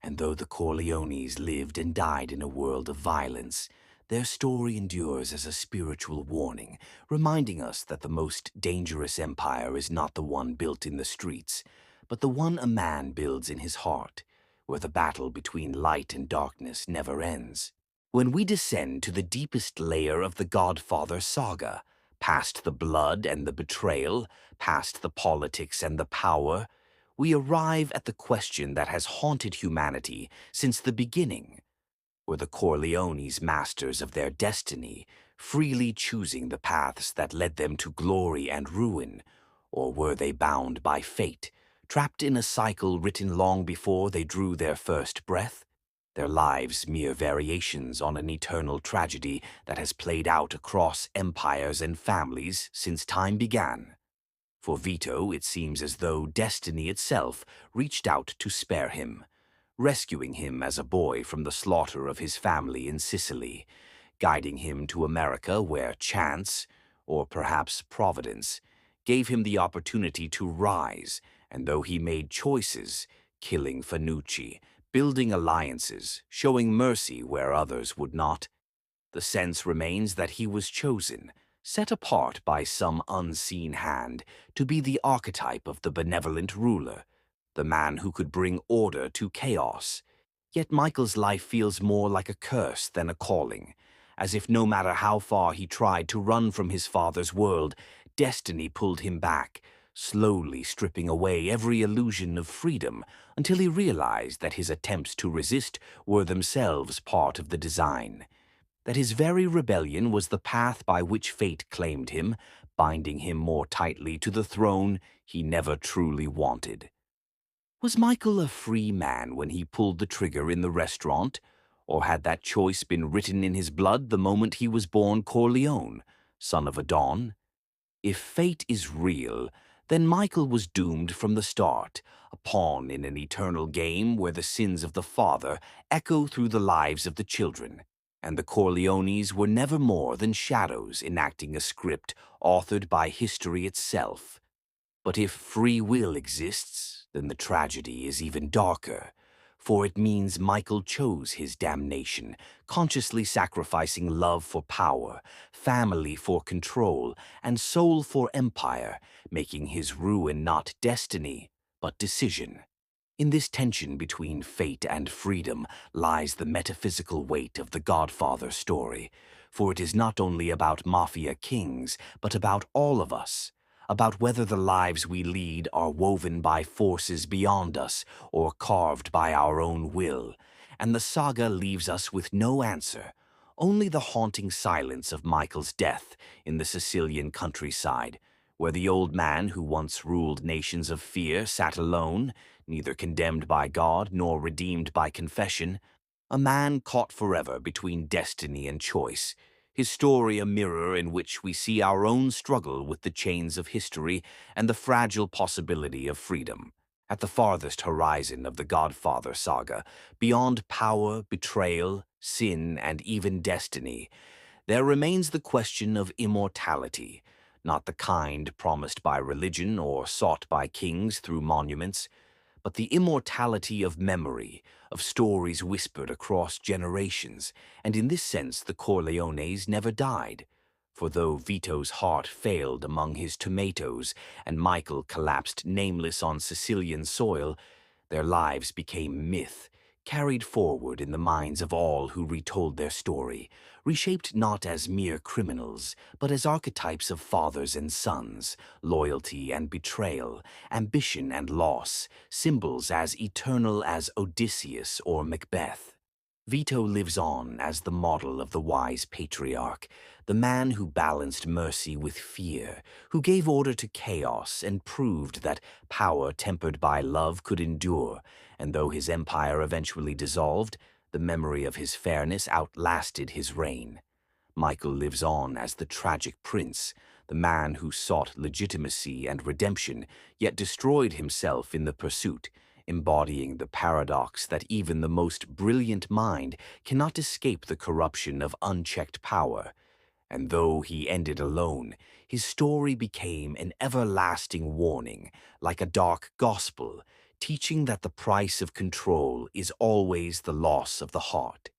And though the Corleones lived and died in a world of violence, their story endures as a spiritual warning, reminding us that the most dangerous empire is not the one built in the streets, but the one a man builds in his heart, where the battle between light and darkness never ends. When we descend to the deepest layer of the Godfather saga, past the blood and the betrayal, past the politics and the power, we arrive at the question that has haunted humanity since the beginning. Were the Corleones masters of their destiny, freely choosing the paths that led them to glory and ruin, or were they bound by fate, trapped in a cycle written long before they drew their first breath? Their lives mere variations on an eternal tragedy that has played out across empires and families since time began. For Vito, it seems as though destiny itself reached out to spare him, rescuing him as a boy from the slaughter of his family in Sicily, guiding him to America where chance, or perhaps providence, gave him the opportunity to rise, and though he made choices, killing Fanucci, building alliances, showing mercy where others would not, the sense remains that he was chosen, set apart by some unseen hand, to be the archetype of the benevolent ruler, the man who could bring order to chaos. Yet Michael's life feels more like a curse than a calling, as if no matter how far he tried to run from his father's world, destiny pulled him back, slowly stripping away every illusion of freedom until he realized that his attempts to resist were themselves part of the design, that his very rebellion was the path by which fate claimed him, binding him more tightly to the throne he never truly wanted. Was Michael a free man when he pulled the trigger in the restaurant, or had that choice been written in his blood the moment he was born Corleone, son of a Don? If fate is real, then Michael was doomed from the start, a pawn in an eternal game where the sins of the father echo through the lives of the children, and the Corleones were never more than shadows enacting a script authored by history itself. But if free will exists, then the tragedy is even darker, for it means Michael chose his damnation, consciously sacrificing love for power, family for control, and soul for empire, making his ruin not destiny, but decision. In this tension between fate and freedom lies the metaphysical weight of the Godfather story, for it is not only about mafia kings, but about all of us, about whether the lives we lead are woven by forces beyond us or carved by our own will. And the saga leaves us with no answer, only the haunting silence of Michael's death in the Sicilian countryside, where the old man who once ruled nations of fear sat alone, neither condemned by God nor redeemed by confession, a man caught forever between destiny and choice, his story a mirror in which we see our own struggle with the chains of history and the fragile possibility of freedom. At the farthest horizon of the Godfather saga, beyond power, betrayal, sin, and even destiny, there remains the question of immortality, not the kind promised by religion or sought by kings through monuments, but the immortality of memory, of stories whispered across generations, and in this sense the Corleones never died. For though Vito's heart failed among his tomatoes and Michael collapsed nameless on Sicilian soil, their lives became myth, carried forward in the minds of all who retold their story, reshaped not as mere criminals, but as archetypes of fathers and sons, loyalty and betrayal, ambition and loss, symbols as eternal as Odysseus or Macbeth. Vito lives on as the model of the wise patriarch, the man who balanced mercy with fear, who gave order to chaos and proved that power tempered by love could endure, and though his empire eventually dissolved, the memory of his fairness outlasted his reign. Michael lives on as the tragic prince, the man who sought legitimacy and redemption, yet destroyed himself in the pursuit, embodying the paradox that even the most brilliant mind cannot escape the corruption of unchecked power. And though he ended alone, his story became an everlasting warning, like a dark gospel, teaching that the price of control is always the loss of the heart.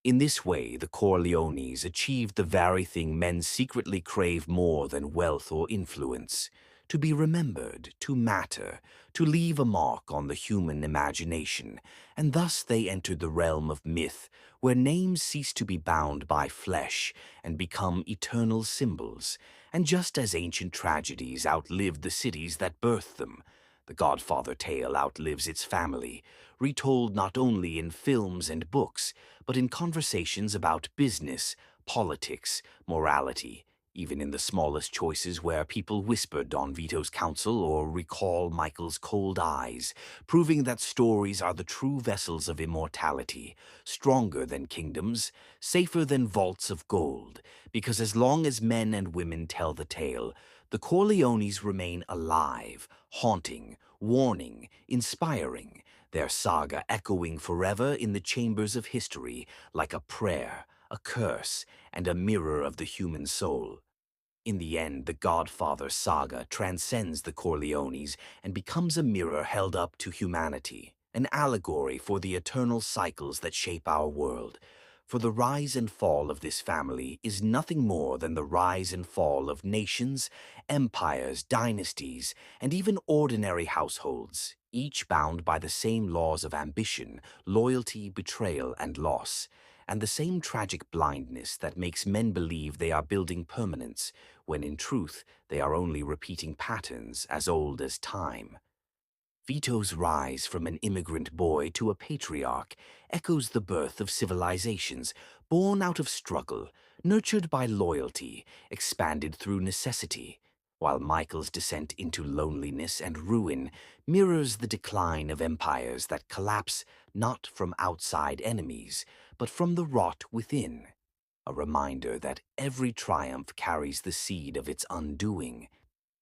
In this way, the Corleones achieved the very thing men secretly crave more than wealth or influence: to be remembered, to matter, to leave a mark on the human imagination, and thus they entered the realm of myth, where names cease to be bound by flesh and become eternal symbols. And just as ancient tragedies outlived the cities that birthed them, the Godfather tale outlives its family, retold not only in films and books, but in conversations about business, politics, morality, even in the smallest choices where people whisper Don Vito's counsel or recall Michael's cold eyes, proving that stories are the true vessels of immortality, stronger than kingdoms, safer than vaults of gold, because as long as men and women tell the tale, the Corleones remain alive, haunting, warning, inspiring, their saga echoing forever in the chambers of history like a prayer, a curse, and a mirror of the human soul. In the end, the Godfather saga transcends the Corleones and becomes a mirror held up to humanity, an allegory for the eternal cycles that shape our world. For the rise and fall of this family is nothing more than the rise and fall of nations, empires, dynasties, and even ordinary households, each bound by the same laws of ambition, loyalty, betrayal, and loss, and the same tragic blindness that makes men believe they are building permanence, when in truth they are only repeating patterns as old as time. Vito's rise from an immigrant boy to a patriarch echoes the birth of civilizations, born out of struggle, nurtured by loyalty, expanded through necessity, while Michael's descent into loneliness and ruin mirrors the decline of empires that collapse not from outside enemies, but from the rot within, a reminder that every triumph carries the seed of its undoing.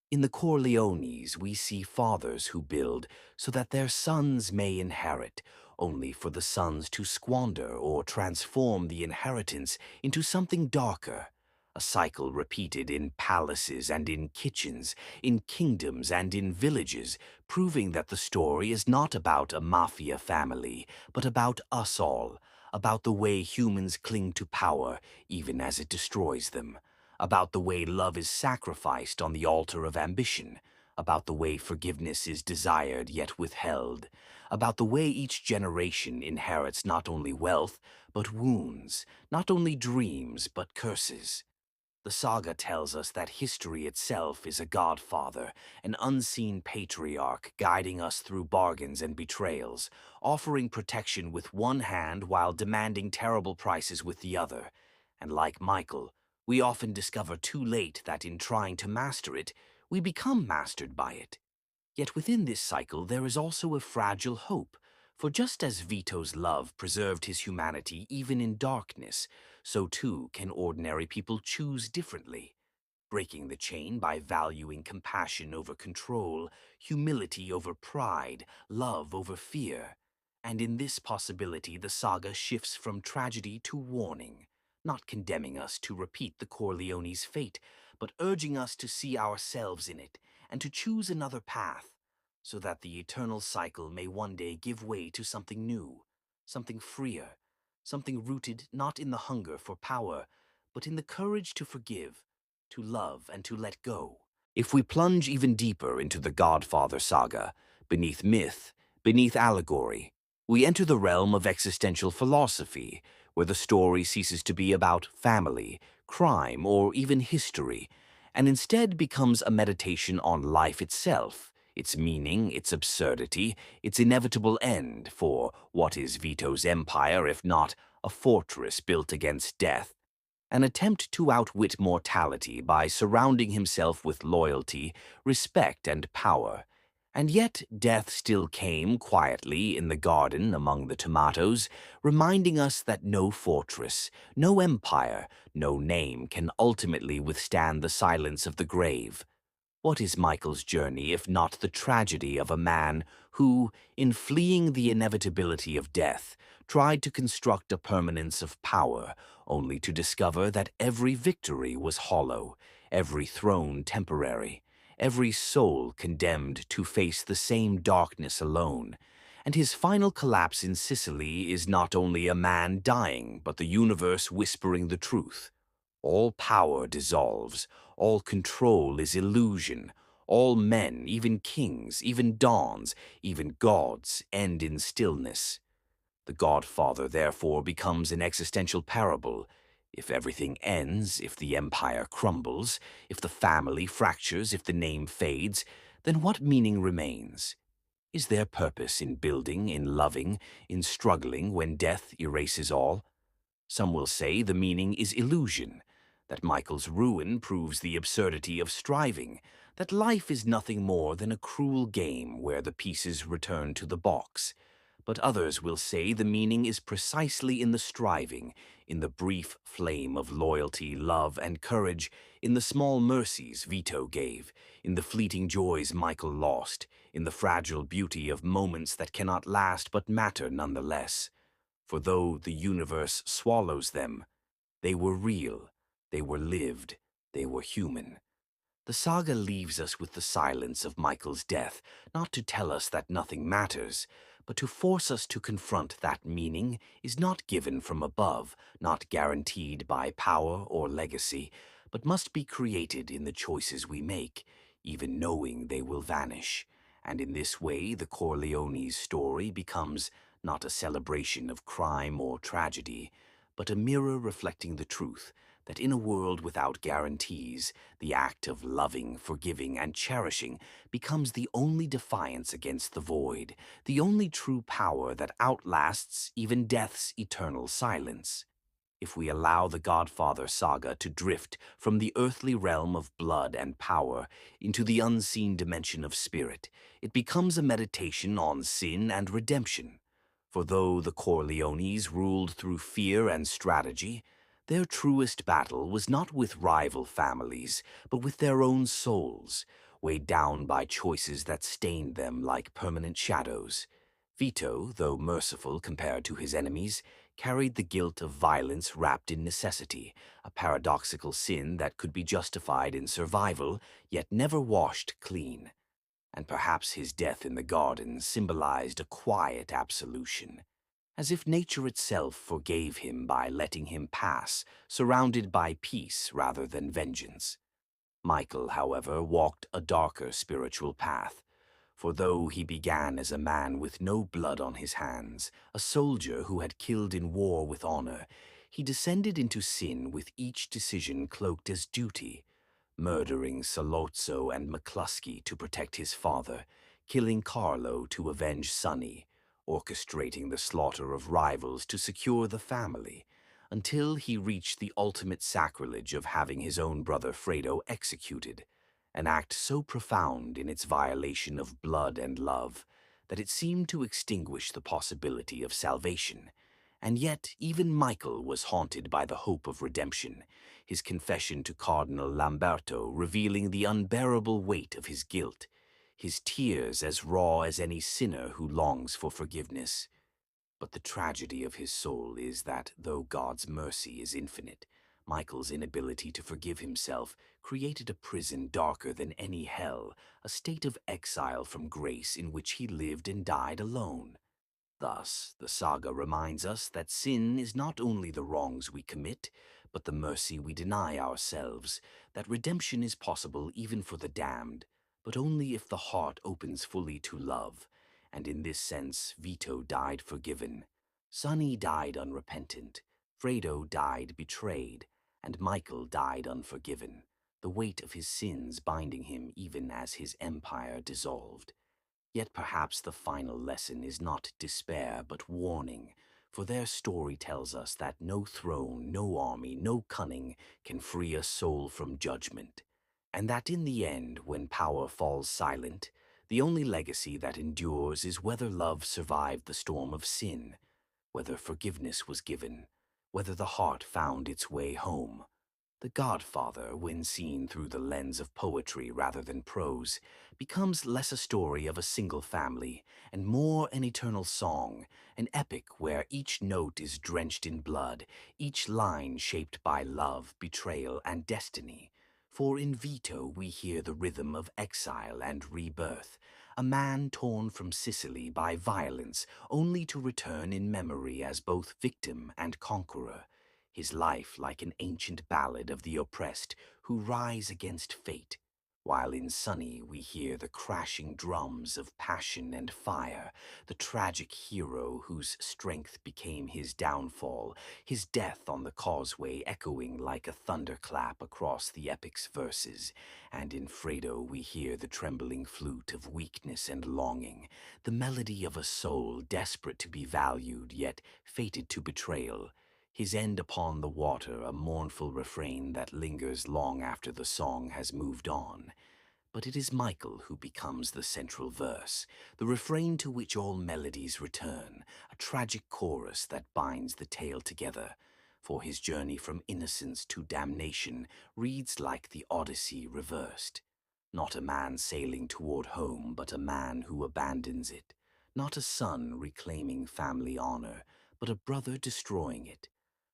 In the Corleones, we see fathers who build so that their sons may inherit, only for the sons to squander or transform the inheritance into something darker. A cycle repeated in palaces and in kitchens, in kingdoms and in villages, proving that the story is not about a mafia family, but about us all, about the way humans cling to power, even as it destroys them, about the way love is sacrificed on the altar of ambition, about the way forgiveness is desired yet withheld, about the way each generation inherits not only wealth, but wounds, not only dreams, but curses. The saga tells us that history itself is a godfather, an unseen patriarch guiding us through bargains and betrayals, offering protection with one hand while demanding terrible prices with the other. And like Michael, we often discover too late that in trying to master it, we become mastered by it. Yet within this cycle there is also a fragile hope, for just as Vito's love preserved his humanity even in darkness, so too can ordinary people choose differently, breaking the chain by valuing compassion over control, humility over pride, love over fear. And in this possibility the saga shifts from tragedy to warning, not condemning us to repeat the Corleones' fate, but urging us to see ourselves in it and to choose another path, so that the eternal cycle may one day give way to something new, something freer, something rooted not in the hunger for power, but in the courage to forgive, to love, and to let go. If we plunge even deeper into the Godfather saga, beneath myth, beneath allegory, we enter the realm of existential philosophy, where the story ceases to be about family, crime, or even history, and instead becomes a meditation on life itself, its meaning, its absurdity, its inevitable end, for what is Vito's empire if not a fortress built against death? An attempt to outwit mortality by surrounding himself with loyalty, respect, and power. And yet death still came quietly in the garden among the tomatoes, reminding us that no fortress, no empire, no name can ultimately withstand the silence of the grave. What is Michael's journey if not the tragedy of a man who, in fleeing the inevitability of death, tried to construct a permanence of power, only to discover that every victory was hollow, every throne temporary, every soul condemned to face the same darkness alone, and his final collapse in Sicily is not only a man dying, but the universe whispering the truth. All power dissolves, all control is illusion, All men, even kings, even dons, even gods, end in stillness. The Godfather, therefore, becomes an existential parable. If everything ends, if the empire crumbles, if the family fractures, if the name fades, then what meaning remains? Is there purpose in building, in loving, in struggling when death erases all? Some will say the meaning is illusion, that Michael's ruin proves the absurdity of striving, that life is nothing more than a cruel game where the pieces return to the box. But others will say the meaning is precisely in the striving, in the brief flame of loyalty, love, and courage, in the small mercies Vito gave, in the fleeting joys Michael lost, in the fragile beauty of moments that cannot last but matter nonetheless. For though the universe swallows them, they were real, they were lived, they were human. The saga leaves us with the silence of Michael's death, not to tell us that nothing matters, but to force us to confront that meaning is not given from above, not guaranteed by power or legacy, but must be created in the choices we make, even knowing they will vanish. And in this way, the Corleone's story becomes not a celebration of crime or tragedy, but a mirror reflecting the truth that in a world without guarantees, the act of loving, forgiving, and cherishing becomes the only defiance against the void, the only true power that outlasts even death's eternal silence. If we allow the Godfather saga to drift from the earthly realm of blood and power into the unseen dimension of spirit, it becomes a meditation on sin and redemption. For though the Corleones ruled through fear and strategy, their truest battle was not with rival families, but with their own souls, weighed down by choices that stained them like permanent shadows. Vito, though merciful compared to his enemies, carried the guilt of violence wrapped in necessity, a paradoxical sin that could be justified in survival, yet never washed clean. And perhaps his death in the garden symbolized a quiet absolution, as if nature itself forgave him by letting him pass, surrounded by peace rather than vengeance. Michael, however, walked a darker spiritual path. For though he began as a man with no blood on his hands, a soldier who had killed in war with honor, he descended into sin with each decision cloaked as duty, murdering Sollozzo and McCluskey to protect his father, killing Carlo to avenge Sonny, orchestrating the slaughter of rivals to secure the family, until he reached the ultimate sacrilege of having his own brother Fredo executed, an act so profound in its violation of blood and love that it seemed to extinguish the possibility of salvation. And yet even Michael was haunted by the hope of redemption, his confession to Cardinal Lamberto revealing the unbearable weight of his guilt, his tears as raw as any sinner who longs for forgiveness. But the tragedy of his soul is that, though God's mercy is infinite, Michael's inability to forgive himself created a prison darker than any hell, a state of exile from grace in which he lived and died alone. Thus, the saga reminds us that sin is not only the wrongs we commit, but the mercy we deny ourselves, that redemption is possible even for the damned, but only if the heart opens fully to love, and in this sense Vito died forgiven. Sonny died unrepentant, Fredo died betrayed, and Michael died unforgiven, the weight of his sins binding him even as his empire dissolved. Yet perhaps the final lesson is not despair but warning, for their story tells us that no throne, no army, no cunning can free a soul from judgment, and that in the end, when power falls silent, the only legacy that endures is whether love survived the storm of sin, whether forgiveness was given, whether the heart found its way home. The Godfather, when seen through the lens of poetry rather than prose, becomes less a story of a single family and more an eternal song, an epic where each note is drenched in blood, each line shaped by love, betrayal, and destiny. For in Vito we hear the rhythm of exile and rebirth, a man torn from Sicily by violence only to return in memory as both victim and conqueror, his life like an ancient ballad of the oppressed who rise against fate. while in Sunny we hear the crashing drums of passion and fire, the tragic hero whose strength became his downfall, his death on the causeway echoing like a thunderclap across the epic's verses, and in Fredo we hear the trembling flute of weakness and longing, the melody of a soul desperate to be valued yet fated to betrayal. His end upon the water, a mournful refrain that lingers long after the song has moved on. But it is Michael who becomes the central verse, the refrain to which all melodies return, a tragic chorus that binds the tale together. For his journey from innocence to damnation reads like the Odyssey reversed. Not a man sailing toward home, but a man who abandons it. Not a son reclaiming family honor, but a brother destroying it.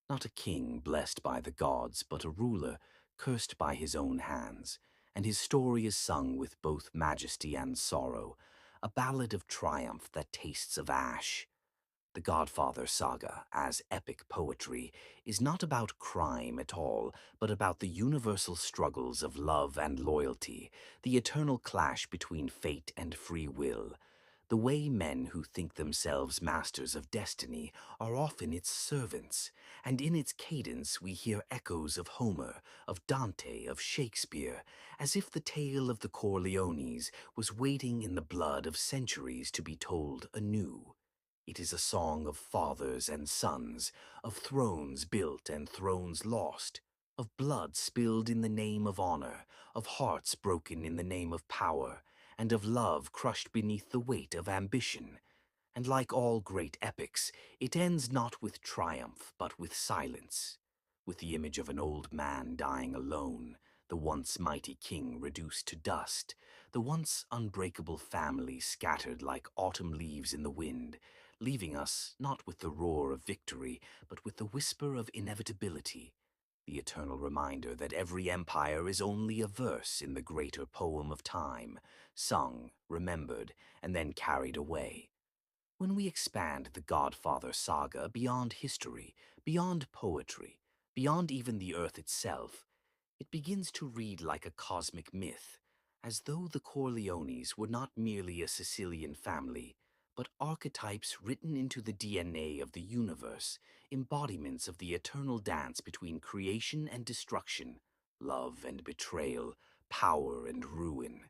Not a king blessed by the gods, but a ruler cursed by his own hands. And his story is sung with both majesty and sorrow, a ballad of triumph that tastes of ash. The Godfather saga, as epic poetry, is not about crime at all, but about the universal struggles of love and loyalty, the eternal clash between fate and free will. The way men who think themselves masters of destiny are often its servants, and in its cadence we hear echoes of Homer, of Dante, of Shakespeare, as if the tale of the Corleones was waiting in the blood of centuries to be told anew. It is a song of fathers and sons, of thrones built and thrones lost, of blood spilled in the name of honor, of hearts broken in the name of power, and of love crushed beneath the weight of ambition. And like all great epics, it ends not with triumph, but with silence, with the image of an old man dying alone, the once mighty king reduced to dust, the once unbreakable family scattered like autumn leaves in the wind, leaving us not with the roar of victory, but with the whisper of inevitability, the eternal reminder that every empire is only a verse in the greater poem of time, sung, remembered, and then carried away. When we expand the Godfather saga beyond history, beyond poetry, beyond even the earth itself, it begins to read like a cosmic myth, as though the Corleones were not merely a Sicilian family, but archetypes written into the DNA of the universe, embodiments of the eternal dance between creation and destruction, love and betrayal, power and ruin.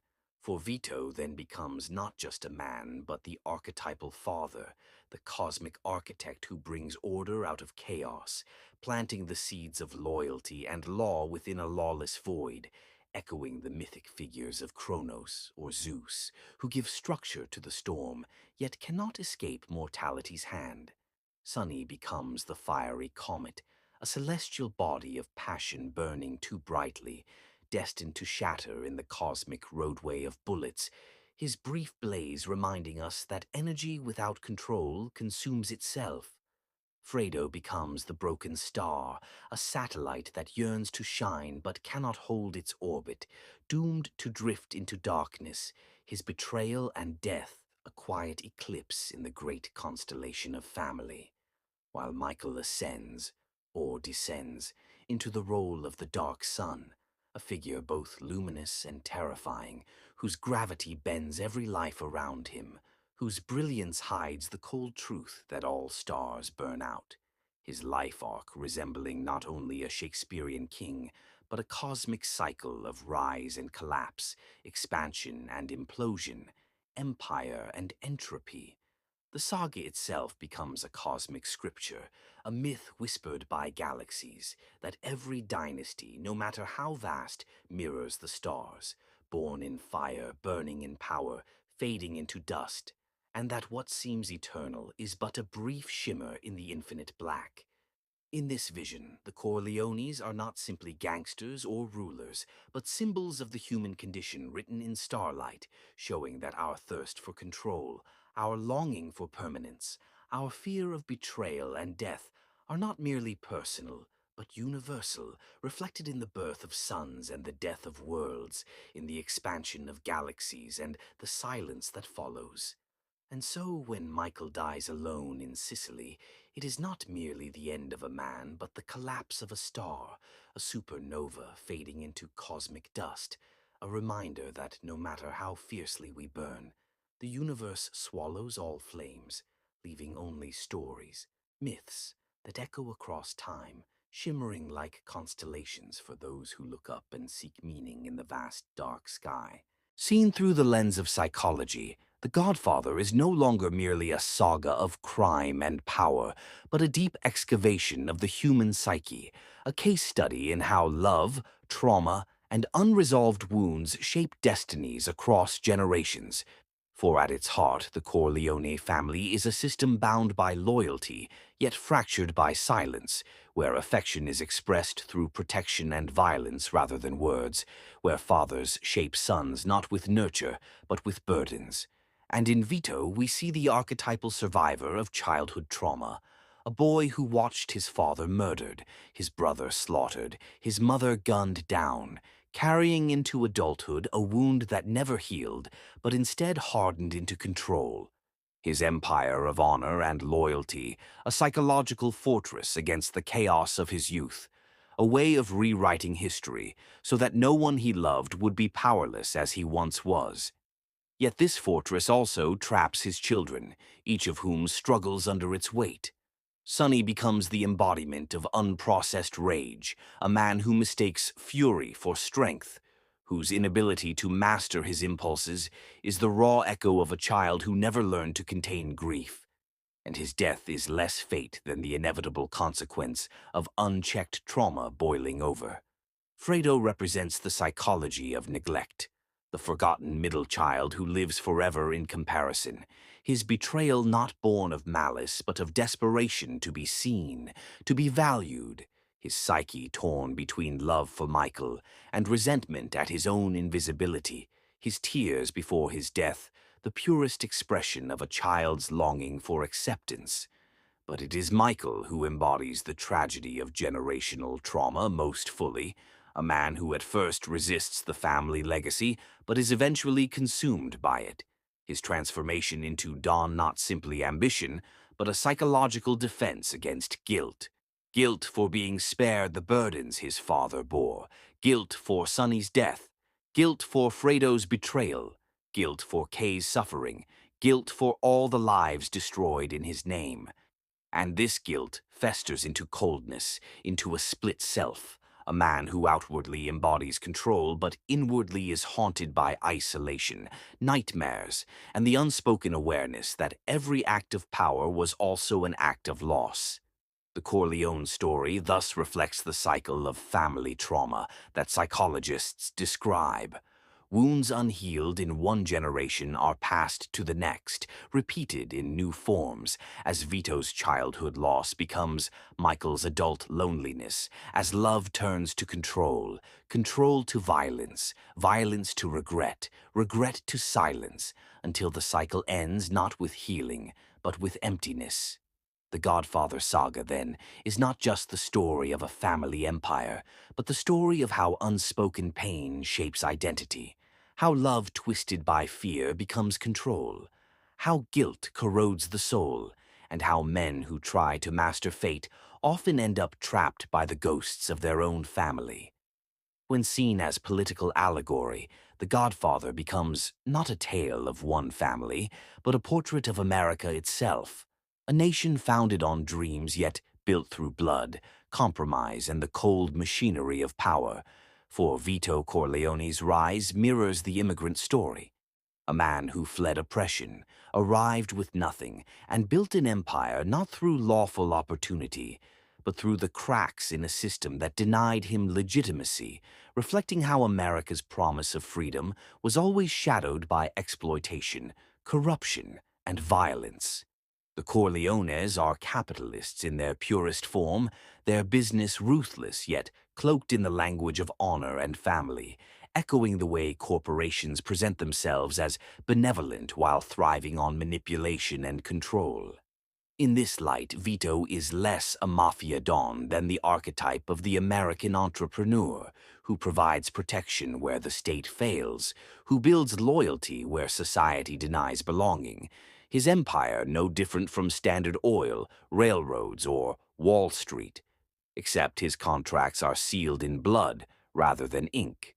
For Vito then becomes not just a man, but the archetypal father, the cosmic architect who brings order out of chaos, planting the seeds of loyalty and law within a lawless void, echoing the mythic figures of Kronos or Zeus, who give structure to the storm, yet cannot escape mortality's hand. Sunny becomes the fiery comet, a celestial body of passion burning too brightly, destined to shatter in the cosmic roadway of bullets, his brief blaze reminding us that energy without control consumes itself. Fredo becomes the broken star, a satellite that yearns to shine but cannot hold its orbit, doomed to drift into darkness, his betrayal and death a quiet eclipse in the great constellation of family, while Michael ascends, or descends, into the role of the Dark Sun, a figure both luminous and terrifying, whose gravity bends every life around him, whose brilliance hides the cold truth that all stars burn out, his life arc resembling not only a Shakespearean king, but a cosmic cycle of rise and collapse, expansion and implosion, empire and entropy. The saga itself becomes a cosmic scripture, a myth whispered by galaxies, that every dynasty, no matter how vast, mirrors the stars, born in fire, burning in power, fading into dust, and that what seems eternal is but a brief shimmer in the infinite black. In this vision, the Corleones are not simply gangsters or rulers, but symbols of the human condition written in starlight, showing that our thirst for control, our longing for permanence, our fear of betrayal and death are not merely personal, but universal, reflected in the birth of suns and the death of worlds, in the expansion of galaxies and the silence that follows. And so, when Michael dies alone in Sicily, it is not merely the end of a man, but the collapse of a star, a supernova fading into cosmic dust, a reminder that no matter how fiercely we burn, the universe swallows all flames, leaving only stories, myths that echo across time, shimmering like constellations for those who look up and seek meaning in the vast dark sky. Seen through the lens of psychology, The Godfather is no longer merely a saga of crime and power, but a deep excavation of the human psyche, a case study in how love, trauma, and unresolved wounds shape destinies across generations. For at its heart, the Corleone family is a system bound by loyalty, yet fractured by silence, where affection is expressed through protection and violence rather than words, where fathers shape sons not with nurture, but with burdens. And in Vito, we see the archetypal survivor of childhood trauma, a boy who watched his father murdered, his brother slaughtered, his mother gunned down, carrying into adulthood a wound that never healed, but instead hardened into control. His empire of honor and loyalty, a psychological fortress against the chaos of his youth, a way of rewriting history so that no one he loved would be powerless as he once was. Yet this fortress also traps his children, each of whom struggles under its weight. Sonny becomes the embodiment of unprocessed rage, a man who mistakes fury for strength, whose inability to master his impulses is the raw echo of a child who never learned to contain grief. And his death is less fate than the inevitable consequence of unchecked trauma boiling over. Fredo represents the psychology of neglect, the forgotten middle child who lives forever in comparison, his betrayal not born of malice but of desperation to be seen, to be valued, his psyche torn between love for Michael and resentment at his own invisibility, his tears before his death, the purest expression of a child's longing for acceptance. But it is Michael who embodies the tragedy of generational trauma most fully, a man who at first resists the family legacy, but is eventually consumed by it. His transformation into Don not simply ambition, but a psychological defense against guilt. Guilt for being spared the burdens his father bore, guilt for Sonny's death, guilt for Fredo's betrayal, guilt for Kay's suffering, guilt for all the lives destroyed in his name. And this guilt festers into coldness, into a split self, a man who outwardly embodies control but inwardly is haunted by isolation, nightmares, and the unspoken awareness that every act of power was also an act of loss. The Corleone story thus reflects the cycle of family trauma that psychologists describe. Wounds unhealed in one generation are passed to the next, repeated in new forms, as Vito's childhood loss becomes Michael's adult loneliness, as love turns to control, control to violence, violence to regret, regret to silence, until the cycle ends not with healing, but with emptiness. The Godfather saga, then, is not just the story of a family empire, but the story of how unspoken pain shapes identity, how love twisted by fear becomes control, how guilt corrodes the soul, and how men who try to master fate often end up trapped by the ghosts of their own family. When seen as political allegory, The Godfather becomes not a tale of one family, but a portrait of America itself, a nation founded on dreams yet built through blood, compromise, and the cold machinery of power. For Vito Corleone's rise mirrors the immigrant story. A man who fled oppression, arrived with nothing, and built an empire not through lawful opportunity, but through the cracks in a system that denied him legitimacy, reflecting how America's promise of freedom was always shadowed by exploitation, corruption, and violence. The Corleones are capitalists in their purest form, their business ruthless yet cloaked in the language of honor and family, echoing the way corporations present themselves as benevolent while thriving on manipulation and control. In this light, Vito is less a mafia don than the archetype of the American entrepreneur, who provides protection where the state fails, who builds loyalty where society denies belonging. His empire no different from Standard Oil, railroads, or Wall Street, except his contracts are sealed in blood rather than ink.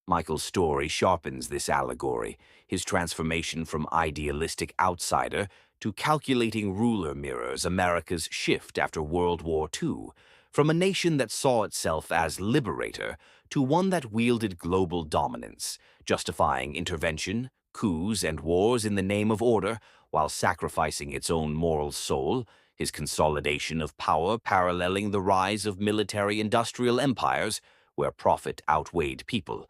Michael's story sharpens this allegory. His transformation from idealistic outsider to calculating ruler mirrors America's shift after World War II, from a nation that saw itself as liberator to one that wielded global dominance, justifying intervention, coups, and wars in the name of order while sacrificing its own moral soul. His consolidation of power paralleling the rise of military-industrial empires where profit outweighed people.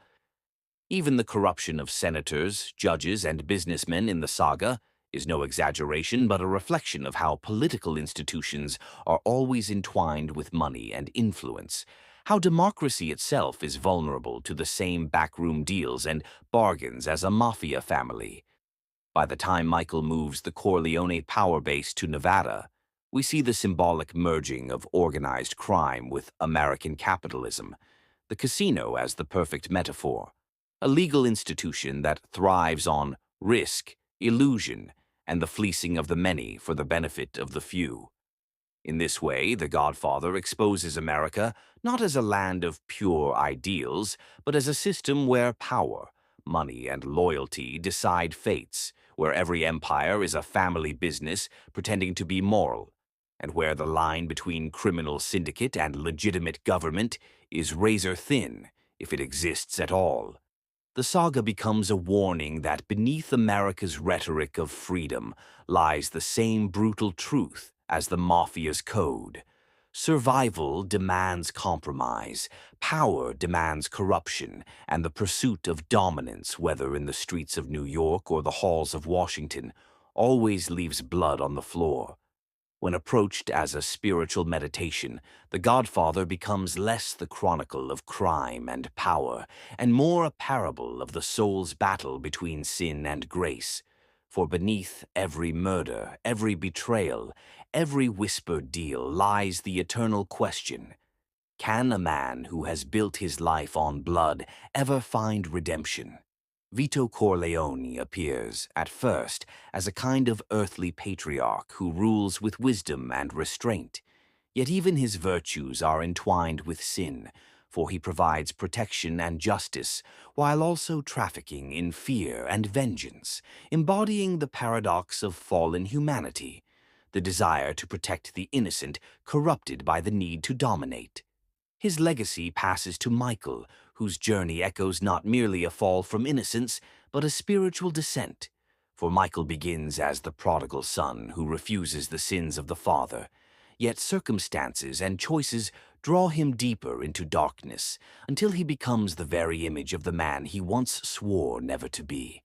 Even the corruption of senators, judges, and businessmen in the saga is no exaggeration but a reflection of how political institutions are always entwined with money and influence, how democracy itself is vulnerable to the same backroom deals and bargains as a mafia family. By the time Michael moves the Corleone power base to Nevada, we see the symbolic merging of organized crime with American capitalism, the casino as the perfect metaphor, a legal institution that thrives on risk, illusion, and the fleecing of the many for the benefit of the few. In this way, The Godfather exposes America not as a land of pure ideals, but as a system where power, money, and loyalty decide fates, where every empire is a family business pretending to be moral, and where the line between criminal syndicate and legitimate government is razor thin, if it exists at all. The saga becomes a warning that beneath America's rhetoric of freedom lies the same brutal truth as the mafia's code. Survival demands compromise, power demands corruption, and the pursuit of dominance, whether in the streets of New York or the halls of Washington, always leaves blood on the floor. When approached as a spiritual meditation, The Godfather becomes less the chronicle of crime and power, and more a parable of the soul's battle between sin and grace. For beneath every murder, every betrayal, every whispered deal lies the eternal question: can a man who has built his life on blood ever find redemption? Vito Corleone appears, at first, as a kind of earthly patriarch who rules with wisdom and restraint. Yet even his virtues are entwined with sin, for he provides protection and justice, while also trafficking in fear and vengeance, embodying the paradox of fallen humanity, the desire to protect the innocent corrupted by the need to dominate. His legacy passes to Michael, whose journey echoes not merely a fall from innocence, but a spiritual descent. For Michael begins as the prodigal son who refuses the sins of the father, yet circumstances and choices draw him deeper into darkness until he becomes the very image of the man he once swore never to be.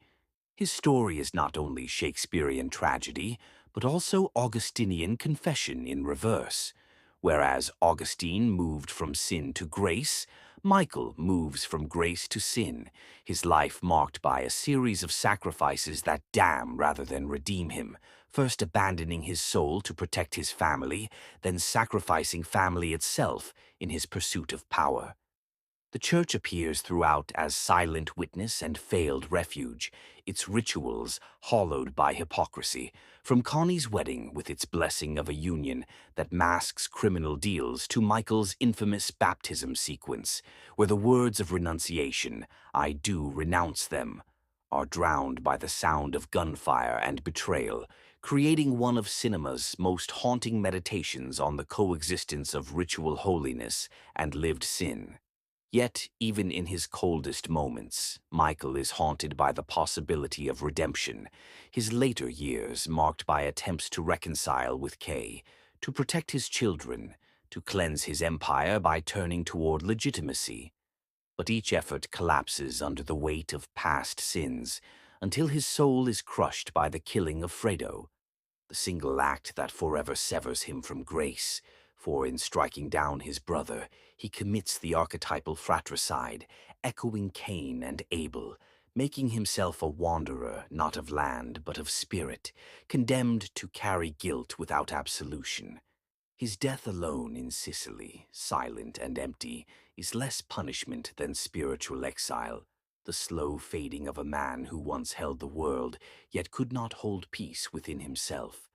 His story is not only Shakespearean tragedy, but also Augustinian confession in reverse. Whereas Augustine moved from sin to grace, Michael moves from grace to sin, his life marked by a series of sacrifices that damn rather than redeem him, first abandoning his soul to protect his family, then sacrificing family itself in his pursuit of power. The church appears throughout as silent witness and failed refuge, its rituals hollowed by hypocrisy, from Connie's wedding with its blessing of a union that masks criminal deals to Michael's infamous baptism sequence, where the words of renunciation, "I do renounce them," are drowned by the sound of gunfire and betrayal, creating one of cinema's most haunting meditations on the coexistence of ritual holiness and lived sin. Yet, even in his coldest moments, Michael is haunted by the possibility of redemption, his later years marked by attempts to reconcile with Kay, to protect his children, to cleanse his empire by turning toward legitimacy. But each effort collapses under the weight of past sins, until his soul is crushed by the killing of Fredo, the single act that forever severs him from grace, for in striking down his brother, he commits the archetypal fratricide, echoing Cain and Abel, making himself a wanderer not of land but of spirit, condemned to carry guilt without absolution. His death alone in Sicily, silent and empty, is less punishment than spiritual exile, the slow fading of a man who once held the world, yet could not hold peace within himself.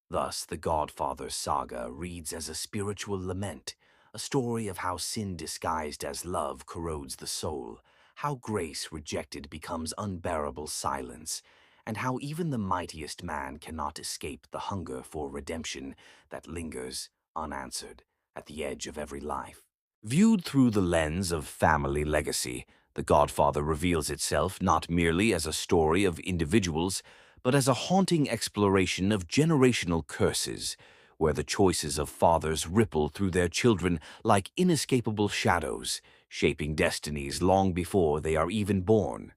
Thus, the Godfather saga reads as a spiritual lament, a story of how sin disguised as love corrodes the soul, how grace rejected becomes unbearable silence, and how even the mightiest man cannot escape the hunger for redemption that lingers unanswered at the edge of every life. Viewed through the lens of family legacy, The Godfather reveals itself not merely as a story of individuals, but as a haunting exploration of generational curses, where the choices of fathers ripple through their children like inescapable shadows, shaping destinies long before they are even born.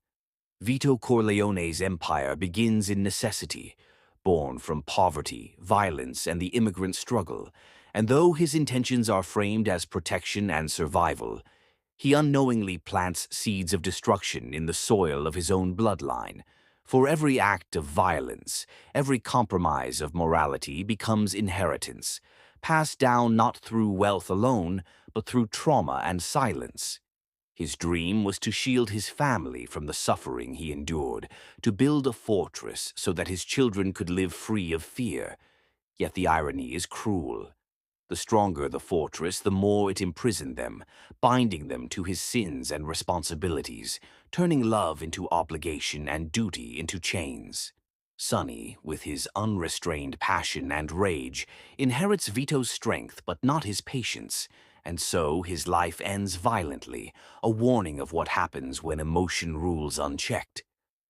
Vito Corleone's empire begins in necessity, born from poverty, violence, and the immigrant struggle, and though his intentions are framed as protection and survival, he unknowingly plants seeds of destruction in the soil of his own bloodline. For every act of violence, every compromise of morality becomes inheritance, passed down not through wealth alone, but through trauma and silence. His dream was to shield his family from the suffering he endured, to build a fortress so that his children could live free of fear. Yet the irony is cruel. The stronger the fortress, the more it imprisoned them, binding them to his sins and responsibilities, turning love into obligation and duty into chains. Sonny, with his unrestrained passion and rage, inherits Vito's strength but not his patience, and so his life ends violently, a warning of what happens when emotion rules unchecked.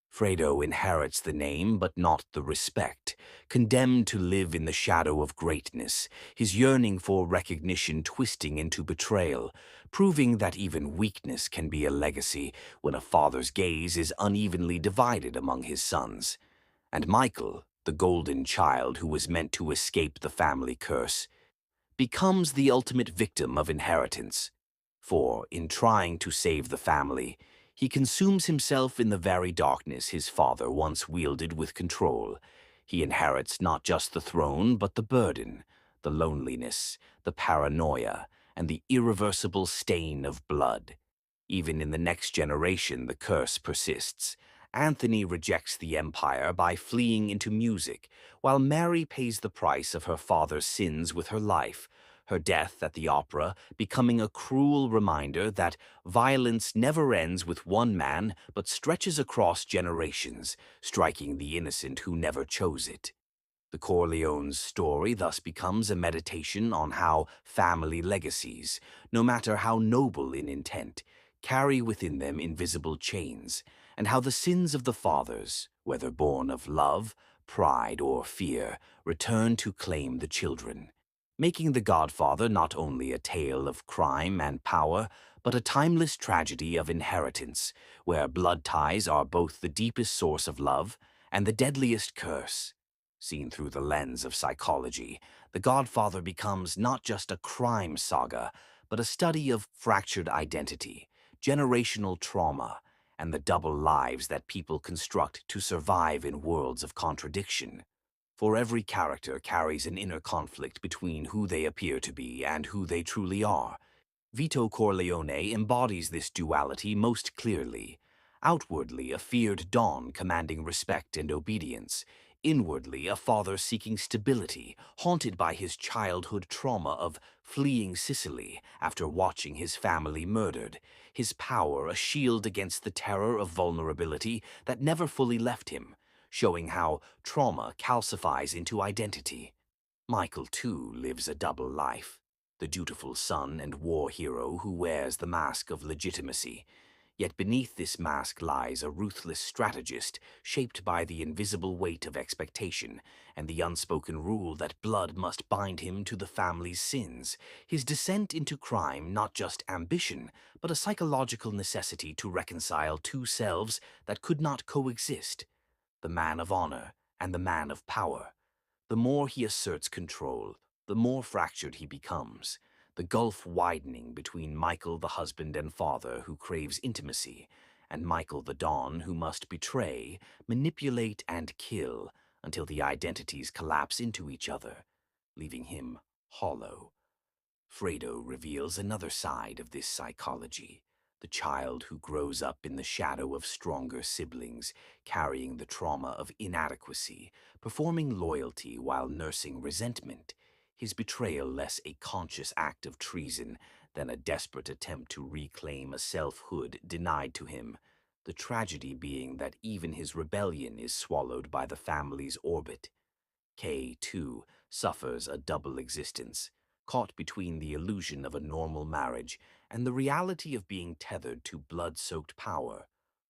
Fredo inherits the name but not the respect, condemned to live in the shadow of greatness, his yearning for recognition twisting into betrayal, proving that even weakness can be a legacy when a father's gaze is unevenly divided among his sons. And Michael, the golden child who was meant to escape the family curse, becomes the ultimate victim of inheritance. For, in trying to save the family, he consumes himself in the very darkness his father once wielded with control. He inherits not just the throne, but the burden, the loneliness, the paranoia, and the irreversible stain of blood. Even in the next generation, the curse persists. Anthony rejects the empire by fleeing into music, while Mary pays the price of her father's sins with her life, her death at the opera becoming a cruel reminder that violence never ends with one man but stretches across generations, striking the innocent who never chose it. The Corleone's story thus becomes a meditation on how family legacies, no matter how noble in intent, carry within them invisible chains, and how the sins of the fathers, whether born of love, pride, or fear, return to claim the children, making The Godfather not only a tale of crime and power, but a timeless tragedy of inheritance, where blood ties are both the deepest source of love and the deadliest curse. Seen through the lens of psychology, The Godfather becomes not just a crime saga, but a study of fractured identity, generational trauma, and the double lives that people construct to survive in worlds of contradiction. For every character carries an inner conflict between who they appear to be and who they truly are. Vito Corleone embodies this duality most clearly. Outwardly, a feared Don commanding respect and obedience. Inwardly, a father seeking stability, haunted by his childhood trauma of fleeing Sicily after watching his family murdered. His power a shield against the terror of vulnerability that never fully left him, showing how trauma calcifies into identity. Michael, too, lives a double life, the dutiful son and war hero who wears the mask of legitimacy. Yet beneath this mask lies a ruthless strategist shaped by the invisible weight of expectation and the unspoken rule that blood must bind him to the family's sins. His descent into crime not just ambition, but a psychological necessity to reconcile two selves that could not coexist, the man of honor and the man of power. The more he asserts control, the more fractured he becomes, the gulf widening between Michael the husband and father who craves intimacy, and Michael the Don who must betray, manipulate, and kill until the identities collapse into each other, leaving him hollow. Fredo reveals another side of this psychology, the child who grows up in the shadow of stronger siblings, carrying the trauma of inadequacy, performing loyalty while nursing resentment, his betrayal less a conscious act of treason then a desperate attempt to reclaim a selfhood denied to him, the tragedy being that even his rebellion is swallowed by the family's orbit. Kay, too, suffers a double existence, caught between the illusion of a normal marriage and the reality of being tethered to blood-soaked power,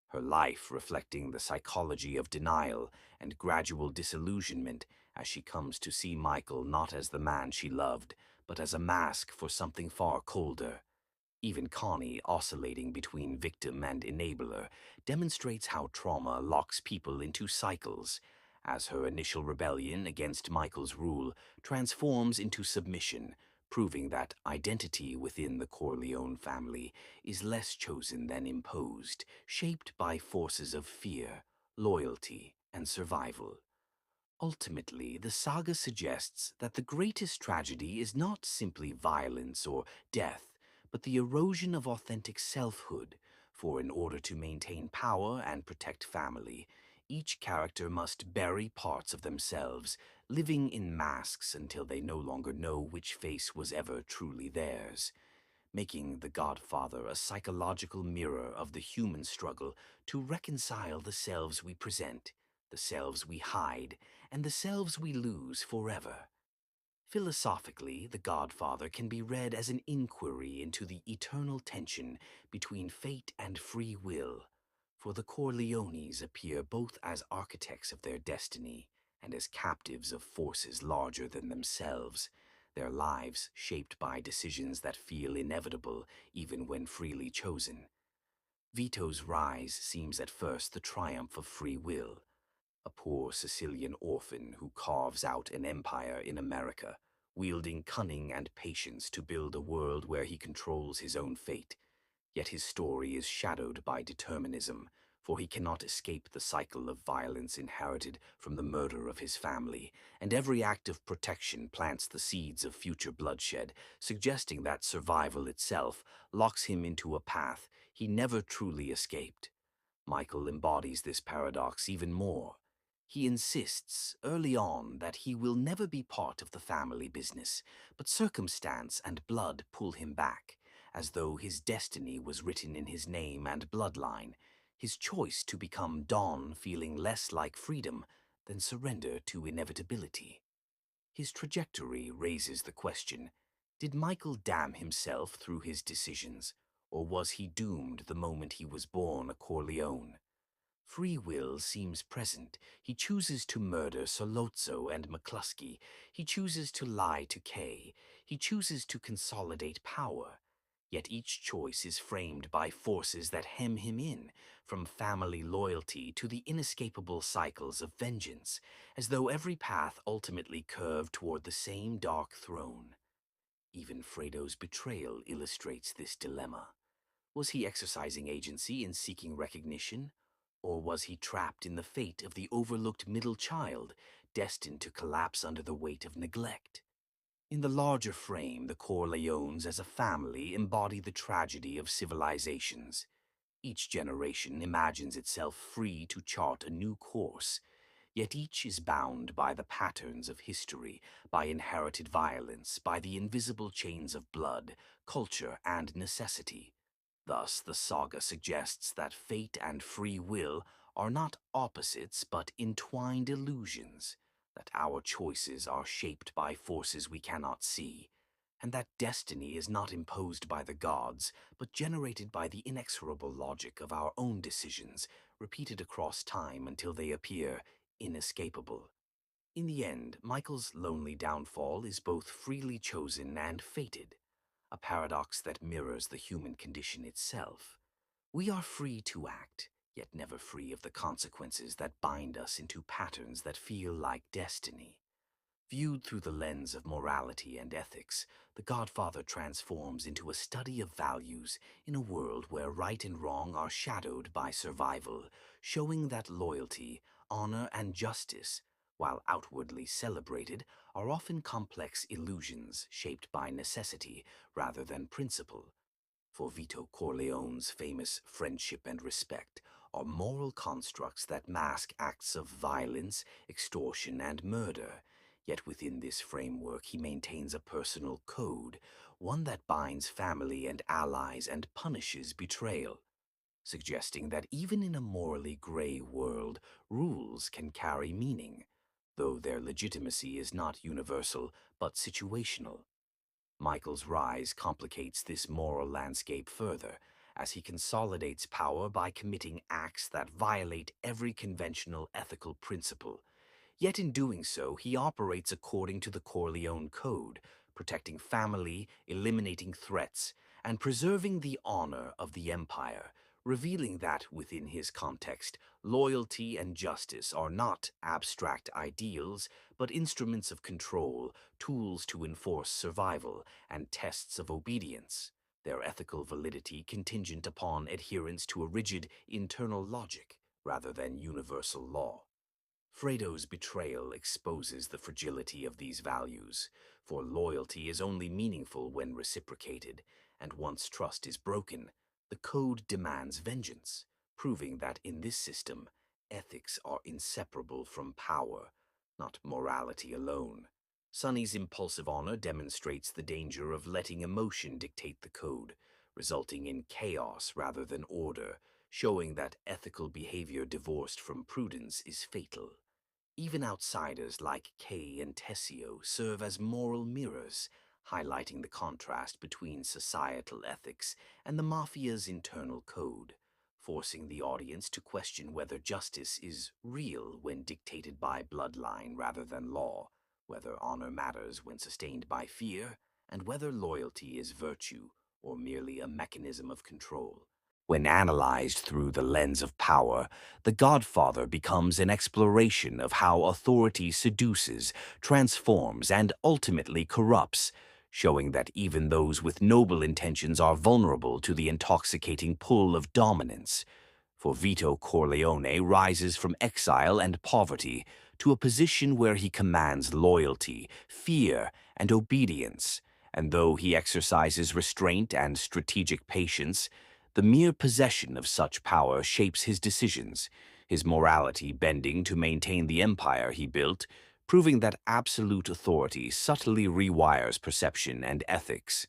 her life reflecting the psychology of denial and gradual disillusionment as she comes to see Michael not as the man she loved, but as a mask for something far colder. Even Connie, oscillating between victim and enabler, demonstrates how trauma locks people into cycles, as her initial rebellion against Michael's rule transforms into submission, proving that identity within the Corleone family is less chosen than imposed, shaped by forces of fear, loyalty, and survival. Ultimately, the saga suggests that the greatest tragedy is not simply violence or death, but the erosion of authentic selfhood, for in order to maintain power and protect family, each character must bury parts of themselves, living in masks until they no longer know which face was ever truly theirs, making The Godfather a psychological mirror of the human struggle to reconcile the selves we present, the selves we hide, and the selves we lose forever. Philosophically, The Godfather can be read as an inquiry into the eternal tension between fate and free will, for the Corleones appear both as architects of their destiny and as captives of forces larger than themselves, their lives shaped by decisions that feel inevitable even when freely chosen. Vito's rise seems at first the triumph of free will, a poor Sicilian orphan who carves out an empire in America, wielding cunning and patience to build a world where he controls his own fate. Yet his story is shadowed by determinism, for he cannot escape the cycle of violence inherited from the murder of his family, and every act of protection plants the seeds of future bloodshed, suggesting that survival itself locks him into a path he never truly escaped. Michael embodies this paradox even more. He insists early on that he will never be part of the family business, but circumstance and blood pull him back, as though his destiny was written in his name and bloodline, his choice to become Don feeling less like freedom than surrender to inevitability. His trajectory raises the question, did Michael damn himself through his decisions, or was he doomed the moment he was born a Corleone? Free will seems present. He chooses to murder Solozzo and McCluskey. He chooses to lie to Kay. He chooses to consolidate power. Yet each choice is framed by forces that hem him in, from family loyalty to the inescapable cycles of vengeance, as though every path ultimately curved toward the same dark throne. Even Fredo's betrayal illustrates this dilemma. Was he exercising agency in seeking recognition? Or was he trapped in the fate of the overlooked middle child, destined to collapse under the weight of neglect? In the larger frame, the Corleones as a family embody the tragedy of civilizations. Each generation imagines itself free to chart a new course, yet each is bound by the patterns of history, by inherited violence, by the invisible chains of blood, culture, and necessity. Thus, the saga suggests that fate and free will are not opposites but entwined illusions, that our choices are shaped by forces we cannot see, and that destiny is not imposed by the gods but generated by the inexorable logic of our own decisions, repeated across time until they appear inescapable. In the end, Michael's lonely downfall is both freely chosen and fated, a paradox that mirrors the human condition itself. We are free to act, yet never free of the consequences that bind us into patterns that feel like destiny. Viewed through the lens of morality and ethics, The Godfather transforms into a study of values in a world where right and wrong are shadowed by survival, showing that loyalty, honor, and justice, while outwardly celebrated, are often complex illusions shaped by necessity rather than principle. For Vito Corleone's famous friendship and respect are moral constructs that mask acts of violence, extortion, and murder, Yet within this framework he maintains a personal code, one that binds family and allies and punishes betrayal, suggesting that even in a morally gray world, rules can carry meaning, though their legitimacy is not universal but situational. Michael's rise complicates this moral landscape further, as he consolidates power by committing acts that violate every conventional ethical principle. Yet in doing so, he operates according to the Corleone Code, protecting family, eliminating threats, and preserving the honor of the empire, revealing that, within his context, loyalty and justice are not abstract ideals, but instruments of control, tools to enforce survival, and tests of obedience, their ethical validity contingent upon adherence to a rigid internal logic rather than universal law. Fredo's betrayal exposes the fragility of these values, for loyalty is only meaningful when reciprocated, and once trust is broken, the code demands vengeance, proving that in this system, ethics are inseparable from power, not morality alone. Sonny's impulsive honor demonstrates the danger of letting emotion dictate the code, resulting in chaos rather than order, showing that ethical behavior divorced from prudence is fatal. Even outsiders like Kay and Tessio serve as moral mirrors, highlighting the contrast between societal ethics and the Mafia's internal code, forcing the audience to question whether justice is real when dictated by bloodline rather than law, whether honor matters when sustained by fear, and whether loyalty is virtue or merely a mechanism of control. When analyzed through the lens of power, The Godfather becomes an exploration of how authority seduces, transforms, and ultimately corrupts, showing that even those with noble intentions are vulnerable to the intoxicating pull of dominance. For Vito Corleone rises from exile and poverty to a position where he commands loyalty, fear, and obedience, and though he exercises restraint and strategic patience, the mere possession of such power shapes his decisions, his morality bending to maintain the empire he built, proving that absolute authority subtly rewires perception and ethics.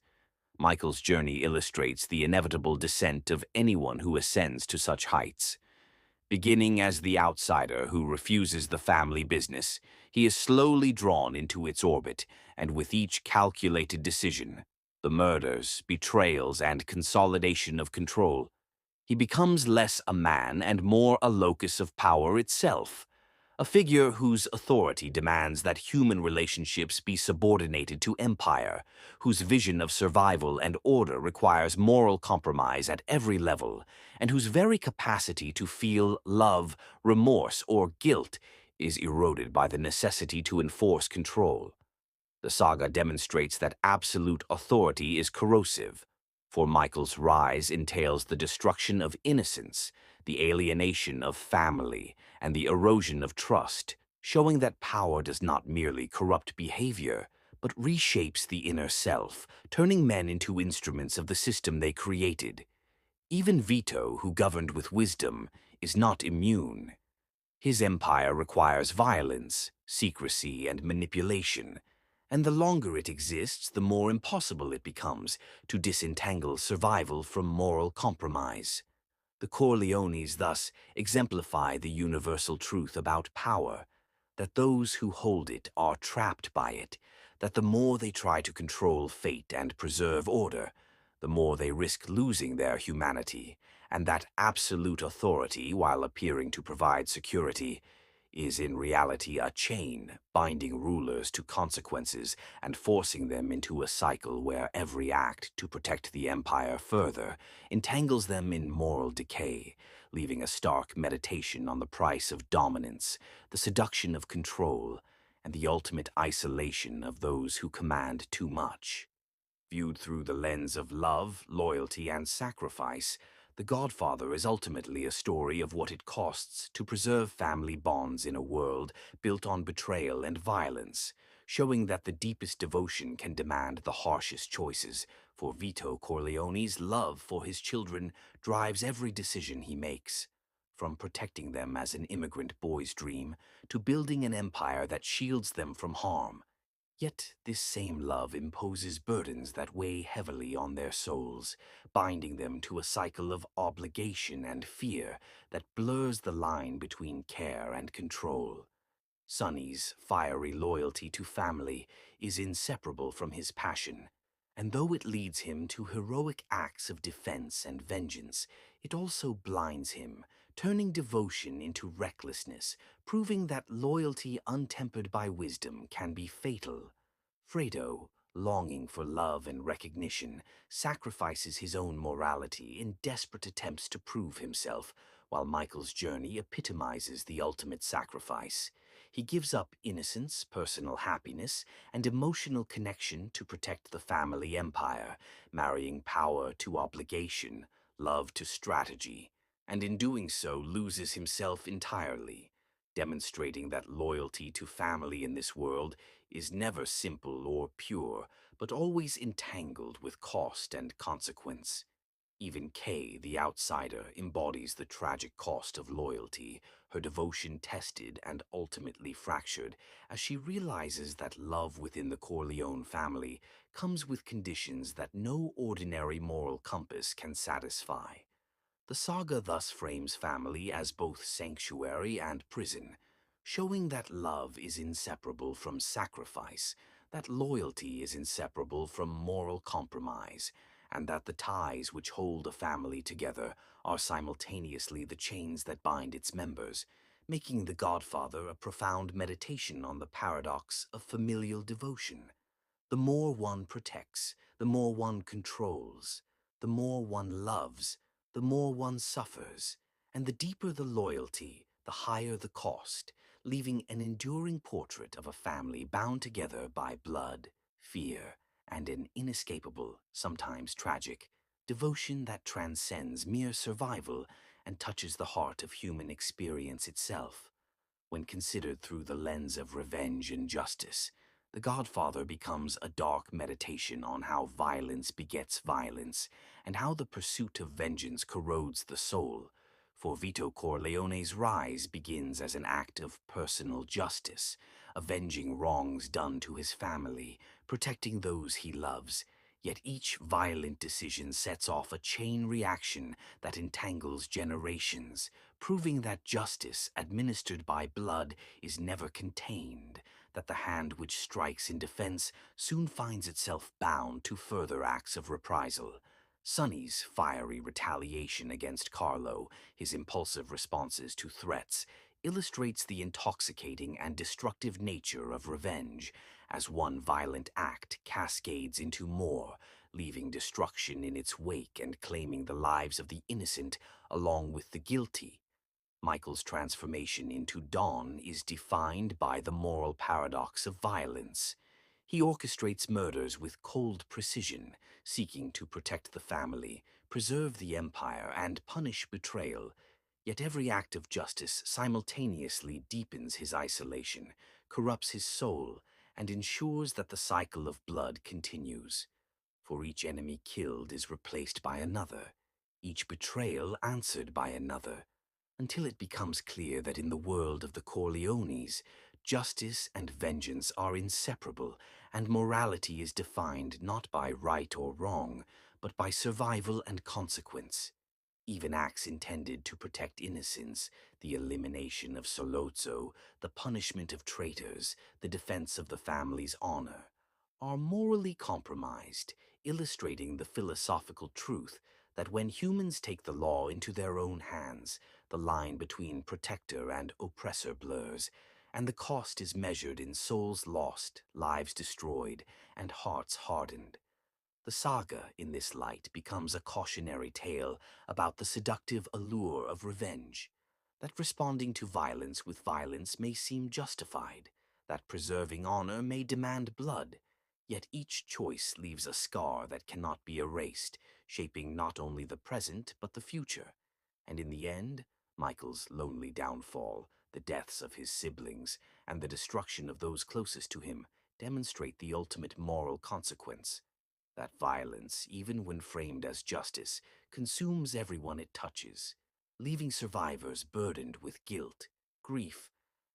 Michael's journey illustrates the inevitable descent of anyone who ascends to such heights. Beginning as the outsider who refuses the family business, he is slowly drawn into its orbit, and with each calculated decision, the murders, betrayals, and consolidation of control, he becomes less a man and more a locus of power itself, a figure whose authority demands that human relationships be subordinated to empire, whose vision of survival and order requires moral compromise at every level, and whose very capacity to feel love, remorse, or guilt is eroded by the necessity to enforce control. The saga demonstrates that absolute authority is corrosive, for Michael's rise entails the destruction of innocence, the alienation of family, and the erosion of trust, showing that power does not merely corrupt behavior, but reshapes the inner self, turning men into instruments of the system they created. Even Vito, who governed with wisdom, is not immune. His empire requires violence, secrecy, and manipulation, and the longer it exists, the more impossible it becomes to disentangle survival from moral compromise. The Corleones thus exemplify the universal truth about power, that those who hold it are trapped by it, that the more they try to control fate and preserve order, the more they risk losing their humanity, and that absolute authority, while appearing to provide security, is in reality a chain binding rulers to consequences and forcing them into a cycle where every act to protect the empire further entangles them in moral decay, leaving a stark meditation on the price of dominance, the seduction of control, and the ultimate isolation of those who command too much. Viewed through the lens of love, loyalty, and sacrifice, The Godfather is ultimately a story of what it costs to preserve family bonds in a world built on betrayal and violence, showing that the deepest devotion can demand the harshest choices, for Vito Corleone's love for his children drives every decision he makes. from protecting them as an immigrant boy's dream to building an empire that shields them from harm. Yet this same love imposes burdens that weigh heavily on their souls, binding them to a cycle of obligation and fear that blurs the line between care and control. Sonny's fiery loyalty to family is inseparable from his passion, and though it leads him to heroic acts of defense and vengeance, it also blinds him, turning devotion into recklessness, proving that loyalty untempered by wisdom can be fatal. Fredo, longing for love and recognition, sacrifices his own morality in desperate attempts to prove himself, while Michael's journey epitomizes the ultimate sacrifice. He gives up innocence, personal happiness, and emotional connection to protect the family empire, marrying power to obligation, love to strategy, and in doing so loses himself entirely, demonstrating that loyalty to family in this world is never simple or pure, but always entangled with cost and consequence. Even Kay, the outsider, embodies the tragic cost of loyalty, her devotion tested and ultimately fractured, as she realizes that love within the Corleone family comes with conditions that no ordinary moral compass can satisfy. The saga thus frames family as both sanctuary and prison, showing that love is inseparable from sacrifice, that loyalty is inseparable from moral compromise, and that the ties which hold a family together are simultaneously the chains that bind its members, making The Godfather a profound meditation on the paradox of familial devotion. The more one protects, the more one controls. The more one loves, the more one suffers. And the deeper the loyalty, the higher the cost, leaving an enduring portrait of a family bound together by blood, fear, and an inescapable, sometimes tragic, devotion that transcends mere survival and touches the heart of human experience itself. When considered through the lens of revenge and justice, The Godfather becomes a dark meditation on how violence begets violence and how the pursuit of vengeance corrodes the soul. For Vito Corleone's rise begins as an act of personal justice, avenging wrongs done to his family, protecting those he loves. Yet each violent decision sets off a chain reaction that entangles generations, proving that justice administered by blood is never contained, that the hand which strikes in defense soon finds itself bound to further acts of reprisal. Sonny's fiery retaliation against Carlo, his impulsive responses to threats, illustrates the intoxicating and destructive nature of revenge, as one violent act cascades into more, leaving destruction in its wake and claiming the lives of the innocent along with the guilty. Michael's transformation into Don is defined by the moral paradox of violence. He orchestrates murders with cold precision, seeking to protect the family, preserve the empire, and punish betrayal. Yet every act of justice simultaneously deepens his isolation, corrupts his soul, and ensures that the cycle of blood continues. For each enemy killed is replaced by another, each betrayal answered by another, until it becomes clear that in the world of the Corleones, justice and vengeance are inseparable, and morality is defined not by right or wrong, but by survival and consequence. Even acts intended to protect innocence, the elimination of Sollozzo, the punishment of traitors, the defense of the family's honor, are morally compromised, illustrating the philosophical truth that when humans take the law into their own hands, the line between protector and oppressor blurs, and the cost is measured in souls lost, lives destroyed, and hearts hardened. The saga, in this light, becomes a cautionary tale about the seductive allure of revenge, that responding to violence with violence may seem justified, that preserving honor may demand blood, yet each choice leaves a scar that cannot be erased, shaping not only the present but the future. And in the end, Michael's lonely downfall, the deaths of his siblings, and the destruction of those closest to him demonstrate the ultimate moral consequence. That violence, even when framed as justice, consumes everyone it touches. leaving survivors burdened with guilt, grief,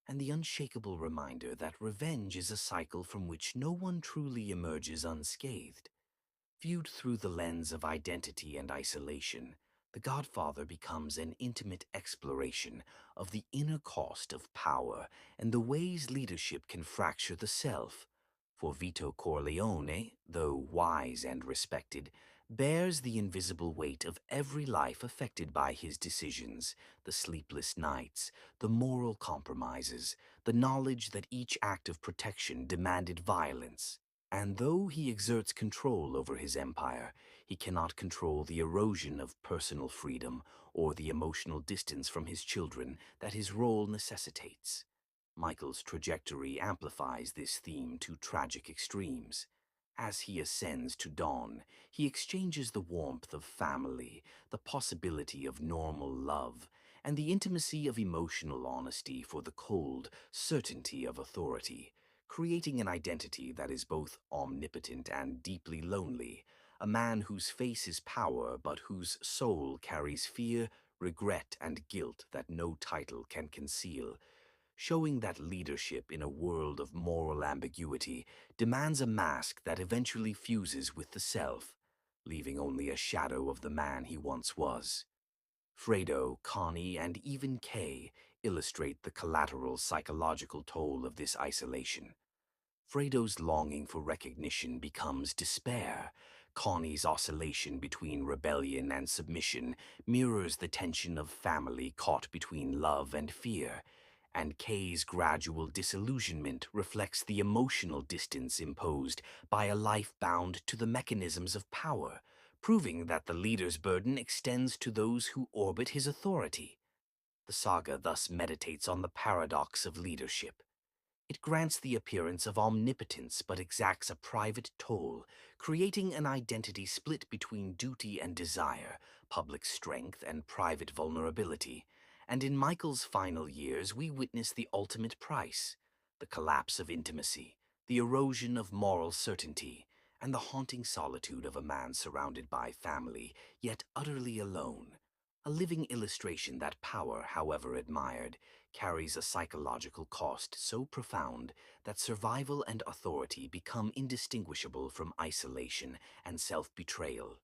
and the unshakable reminder that revenge is a cycle from which no one truly emerges unscathed. Viewed through the lens of identity and isolation, The Godfather becomes an intimate exploration of the inner cost of power and the ways leadership can fracture the self. For Vito Corleone, though wise and respected, bears the invisible weight of every life affected by his decisions, the sleepless nights, the moral compromises, the knowledge that each act of protection demanded violence. And though he exerts control over his empire, he cannot control the erosion of personal freedom or the emotional distance from his children that his role necessitates. Michael's trajectory amplifies this theme to tragic extremes. As he ascends to dawn, he exchanges the warmth of family, the possibility of normal love, and the intimacy of emotional honesty for the cold certainty of authority, creating an identity that is both omnipotent and deeply lonely, a man whose face is power but whose soul carries fear, regret, and guilt that no title can conceal, showing that leadership in a world of moral ambiguity demands a mask that eventually fuses with the self, leaving only a shadow of the man he once was. Fredo, Connie, and even Kay illustrate the collateral psychological toll of this isolation. Fredo's longing for recognition becomes despair. Connie's oscillation between rebellion and submission mirrors the tension of family caught between love and fear, and Kay's gradual disillusionment reflects the emotional distance imposed by a life bound to the mechanisms of power, proving that the leader's burden extends to those who orbit his authority. The saga thus meditates on the paradox of leadership. It grants the appearance of omnipotence but exacts a private toll, creating an identity split between duty and desire, public strength and private vulnerability. And in Michael's final years, we witness the ultimate price, the collapse of intimacy, the erosion of moral certainty, and the haunting solitude of a man surrounded by family, yet utterly alone. A living illustration that power, however admired, carries a psychological cost so profound that survival and authority become indistinguishable from isolation and self-betrayal.